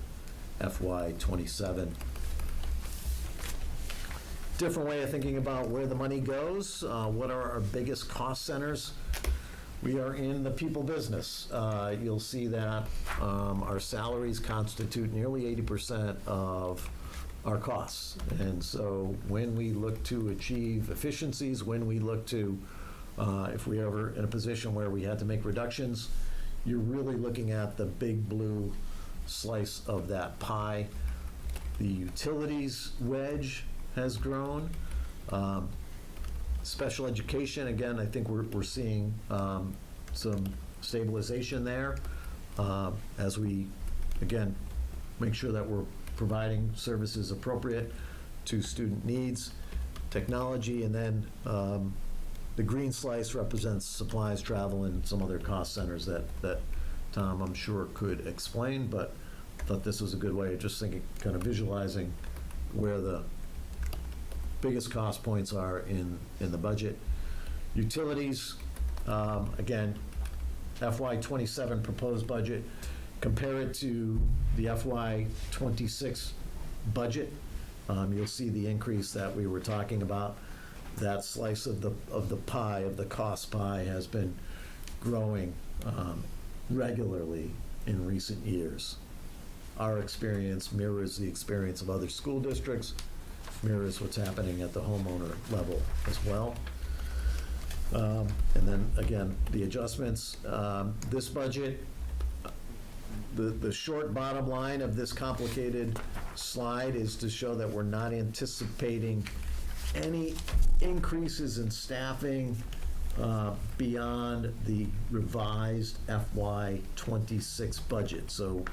FY27. Different way of thinking about where the money goes. What are our biggest cost centers? We are in the people business. You'll see that our salaries constitute nearly 80% of our costs. And so when we look to achieve efficiencies, when we look to, if we ever in a position where we had to make reductions, you're really looking at the big blue slice of that pie. The utilities wedge has grown. Special education, again, I think we're seeing some stabilization there as we, again, make sure that we're providing services appropriate to student needs. Technology, and then the green slice represents supplies, travel, and some other cost centers that Tom, I'm sure, could explain, but I thought this was a good way of just thinking, kind of visualizing where the biggest cost points are in the budget. Utilities, again, FY27 proposed budget compare it to the FY26 budget, you'll see the increase that we were talking about. That slice of the pie, of the cost pie, has been growing regularly in recent years. Our experience mirrors the experience of other school districts, mirrors what's happening at the homeowner level as well. And then, again, the adjustments. This budget, the short bottom line of this complicated slide is to show that we're not anticipating any increases in staffing beyond the revised FY26 budget. So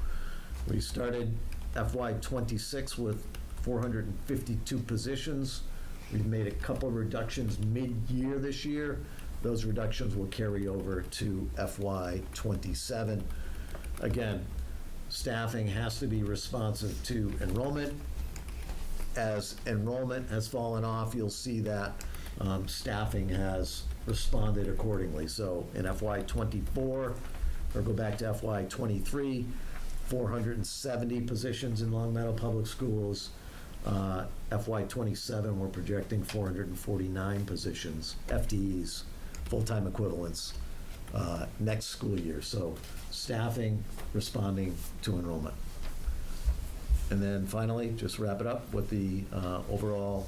we started FY26 with 452 positions. We've made a couple reductions mid-year this year. Those reductions will carry over to FY27. Again, staffing has to be responsive to enrollment. As enrollment has fallen off, you'll see that staffing has responded accordingly. So in FY24, or go back to FY23, 470 positions in Long Meadow Public Schools. FY27, we're projecting 449 positions, FTEs, full-time equivalents, next school year. So staffing responding to enrollment. And then finally, just wrap it up with the overall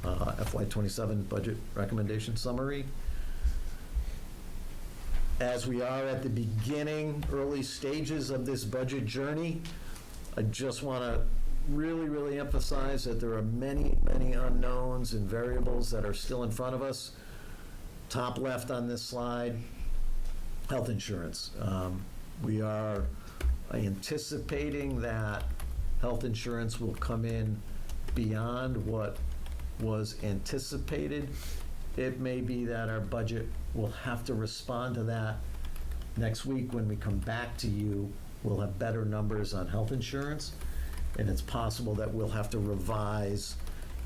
FY27 budget recommendation summary. As we are at the beginning, early stages of this budget journey, I just want to really emphasize that there are many unknowns and variables that are still in front of us. Top left on this slide, health insurance. We are anticipating that health insurance will come in beyond what was anticipated. It may be that our budget will have to respond to that. Next week, when we come back to you, we'll have better numbers on health insurance, and it's possible that we'll have to revise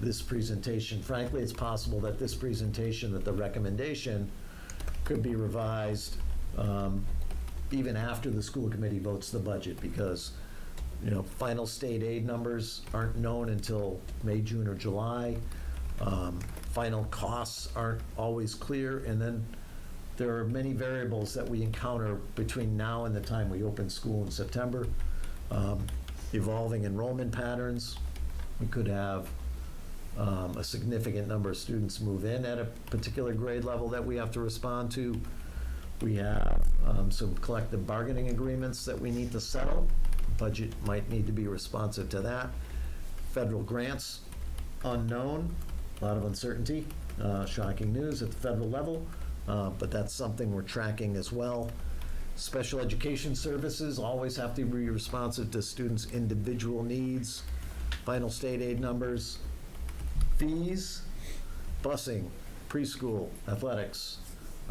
this presentation. Frankly, it's possible that this presentation, that the recommendation, could be revised even after the school committee votes the budget, because final state aid numbers aren't known until May, June, or July. Final costs aren't always clear, and then there are many variables that we encounter between now and the time we open school in September. Evolving enrollment patterns. We could have a significant number of students move in at a particular grade level that we have to respond to. We have some collective bargaining agreements that we need to settle. Budget might need to be responsive to that. Federal grants, unknown, a lot of uncertainty, shocking news at the federal level, but that's something we're tracking as well. Special education services always have to be responsive to students' individual needs. Final state aid numbers, fees, busing, preschool, athletics,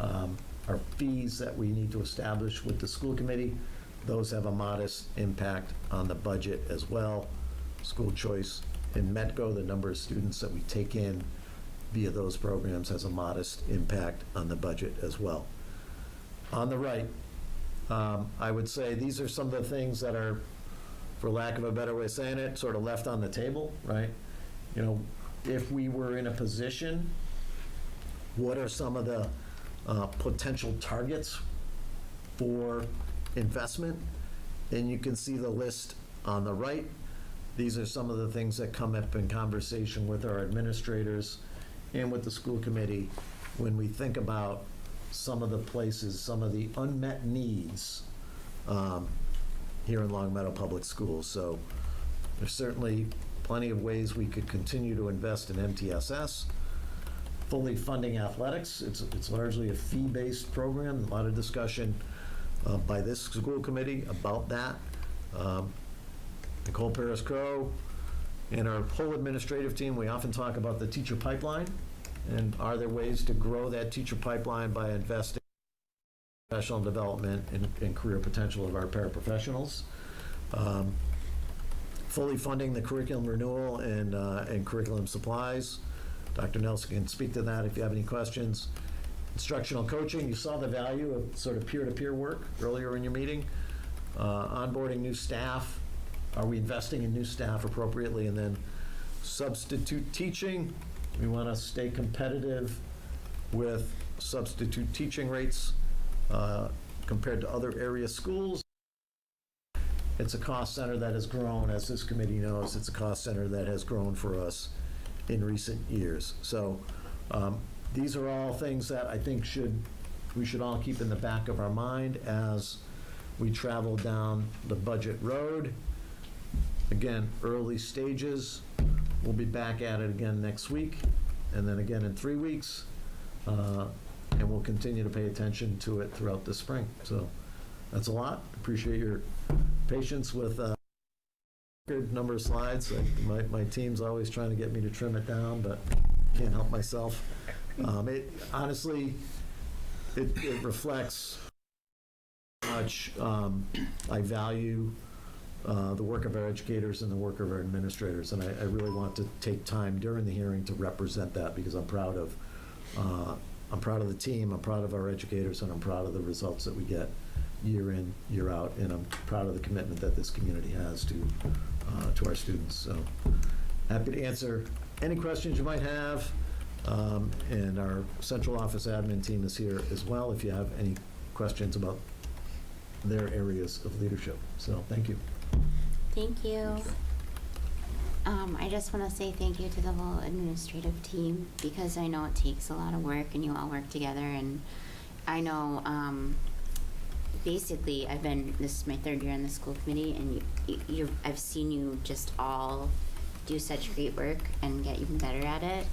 are fees that we need to establish with the school committee. Those have a modest impact on the budget as well. School choice in METCO, the number of students that we take in via those programs, has a modest impact on the budget as well. On the right, I would say these are some of the things that are, for lack of a better way of saying it, sort of left on the table, right? If we were in a position, what are some of the potential targets for investment? And you can see the list on the right. These are some of the things that come up in conversation with our administrators and with the school committee when we think about some of the places, some of the unmet needs here in Long Meadow Public Schools. So there's certainly plenty of ways we could continue to invest in MTSS. Fully funding athletics, it's largely a fee-based program. A lot of discussion by this school committee about that. Nicole Paris-Crowe and our whole administrative team, we often talk about the teacher pipeline, and are there ways to grow that teacher pipeline by investing in professional development and career potential of our paraprofessionals. Fully funding the curriculum renewal and curriculum supplies. Dr. Nelson can speak to that if you have any questions. Instructional coaching, you saw the value of sort of peer-to-peer work earlier in your meeting. onboarding new staff. Are we investing in new staff appropriately? And then substitute teaching. We want to stay competitive with substitute teaching rates compared to other area schools. It's a cost center that has grown, as this committee knows. It's a cost center that has grown for us in recent years. So these are all things that I think we should all keep in the back of our mind as we travel down the budget road. Again, early stages. We'll be back at it again next week, and then again in 3 weeks. And we'll continue to pay attention to it throughout the spring. So that's a lot. Appreciate your patience with a good number of slides. My team's always trying to get me to trim it down, but can't help myself. Honestly, it reflects how much I value the work of our educators and the work of our administrators, and I really want to take time during the hearing to represent that, because I'm proud of the team, I'm proud of our educators, and I'm proud of the results that we get year in, year out, and I'm proud of the commitment that this community has to our students. So happy to answer any questions you might have, and our central office admin team is here as well if you have any questions about their areas of leadership. So thank you. Thank you. I just want to say thank you to the whole administrative team, because I know it takes a lot of work and you all work together, and I know basically this is my 3rd year in the school committee, and I've seen you just all do such great work and get even better at it,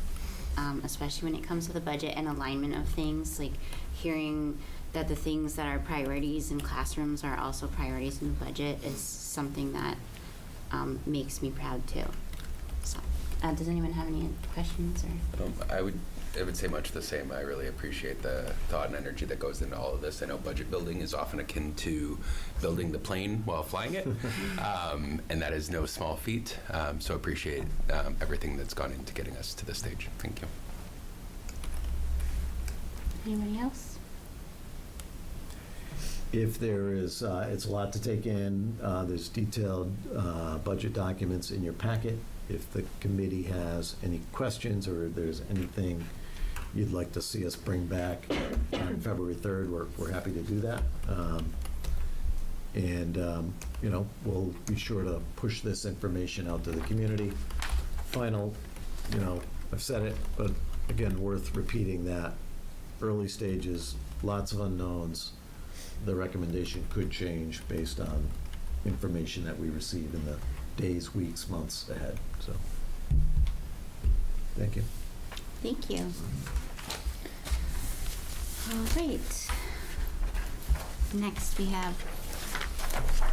especially when it comes to the budget and alignment of things, like hearing that the things that are priorities in classrooms are also priorities in the budget is something that makes me proud too. So, does anyone have any questions or? I would say much the same. I really appreciate the thought and energy that goes into all of this. I know budget building is often akin to building the plane while flying it, and that is no small feat. So appreciate everything that's gone into getting us to this stage. Thank you. Anybody else? If there is, it's a lot to take in. There's detailed budget documents in your packet. If the committee has any questions or there's anything you'd like to see us bring back on February 3rd, we're happy to do that. We'll be sure to push this information out to the community. Final, I've said it, but again, worth repeating that early stages, lots of unknowns. The recommendation could change based on information that we receive in the days, weeks, months ahead. So, thank you. Thank you. All right. Next we have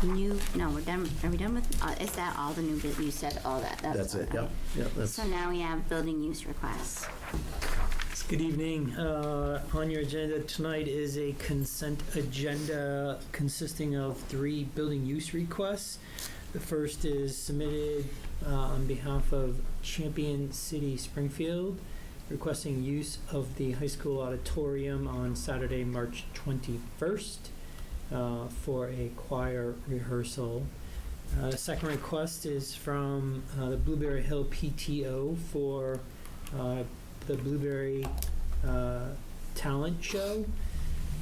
we're done. Are we done with, is that all the new, you said all that? That's it, okay. Yep. So now we have building use requests. Good evening. On your agenda tonight is a consent agenda consisting of 3 building use requests. The first is submitted on behalf of Champion City Springfield, requesting use of the high school auditorium on Saturday, March 21st for a choir rehearsal. The second request is from the Blueberry Hill PTO for the Blueberry Talent Show,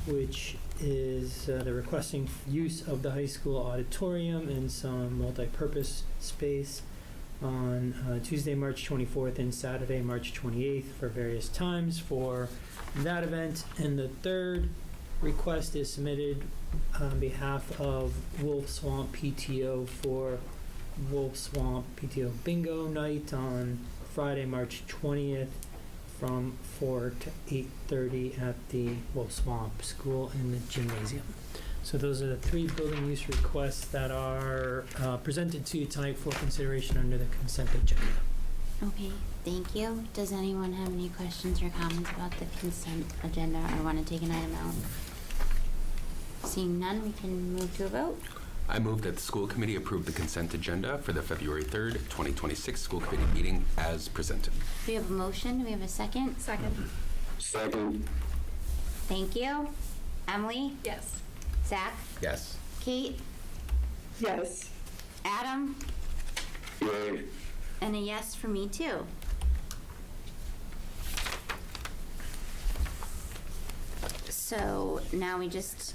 which is they're requesting use of the high school auditorium and some multi-purpose space on Tuesday, March 24th and Saturday, March 28th for various times for that event. And the third request is submitted on behalf of Wolf Swamp PTO for Wolf Swamp PTO Bingo Night on Friday, March 20th from 4 to 8:30 at the Wolf Swamp School in the gymnasium. So those are the 3 building use requests that are presented to you tonight for consideration under the consent agenda. Okay, thank you. Does anyone have any questions or comments about the consent agenda or want to take an item out? Seeing none, we can move to a vote. I move that the school committee approve the consent agenda for the February 3rd, 2026 school committee meeting as presented. We have a motion. Do we have a second? Second. Second. Thank you. Emily? Yes. Zach? Yes. Kate? Yes. Adam? Yay. And a yes for me too. So now we just,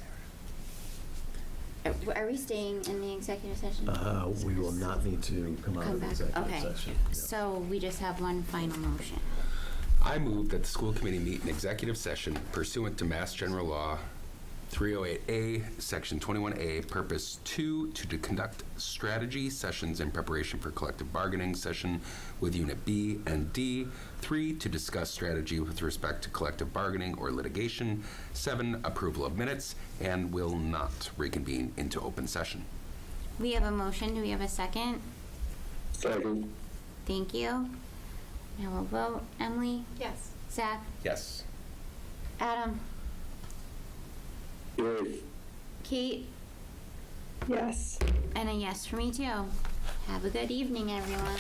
are we staying in the executive session? We will not need to come out Come of back, executive okay. session. Yeah. So we just have one final motion. I move that the school committee meet in executive session pursuant to Mass General Law 308A, Section 21A, Purpose 2, to conduct strategy sessions in preparation for collective bargaining session with Unit B and D. 3, to discuss strategy with respect to collective bargaining or litigation. 7, approval of minutes, and will not reconvene into open session. We have a motion. Do we have a second? Second. Thank you. Now we'll vote. Emily? Yes. Zach? Yes. Adam? Yes. Kate? Yes. And a yes for me too. Have a good evening, everyone.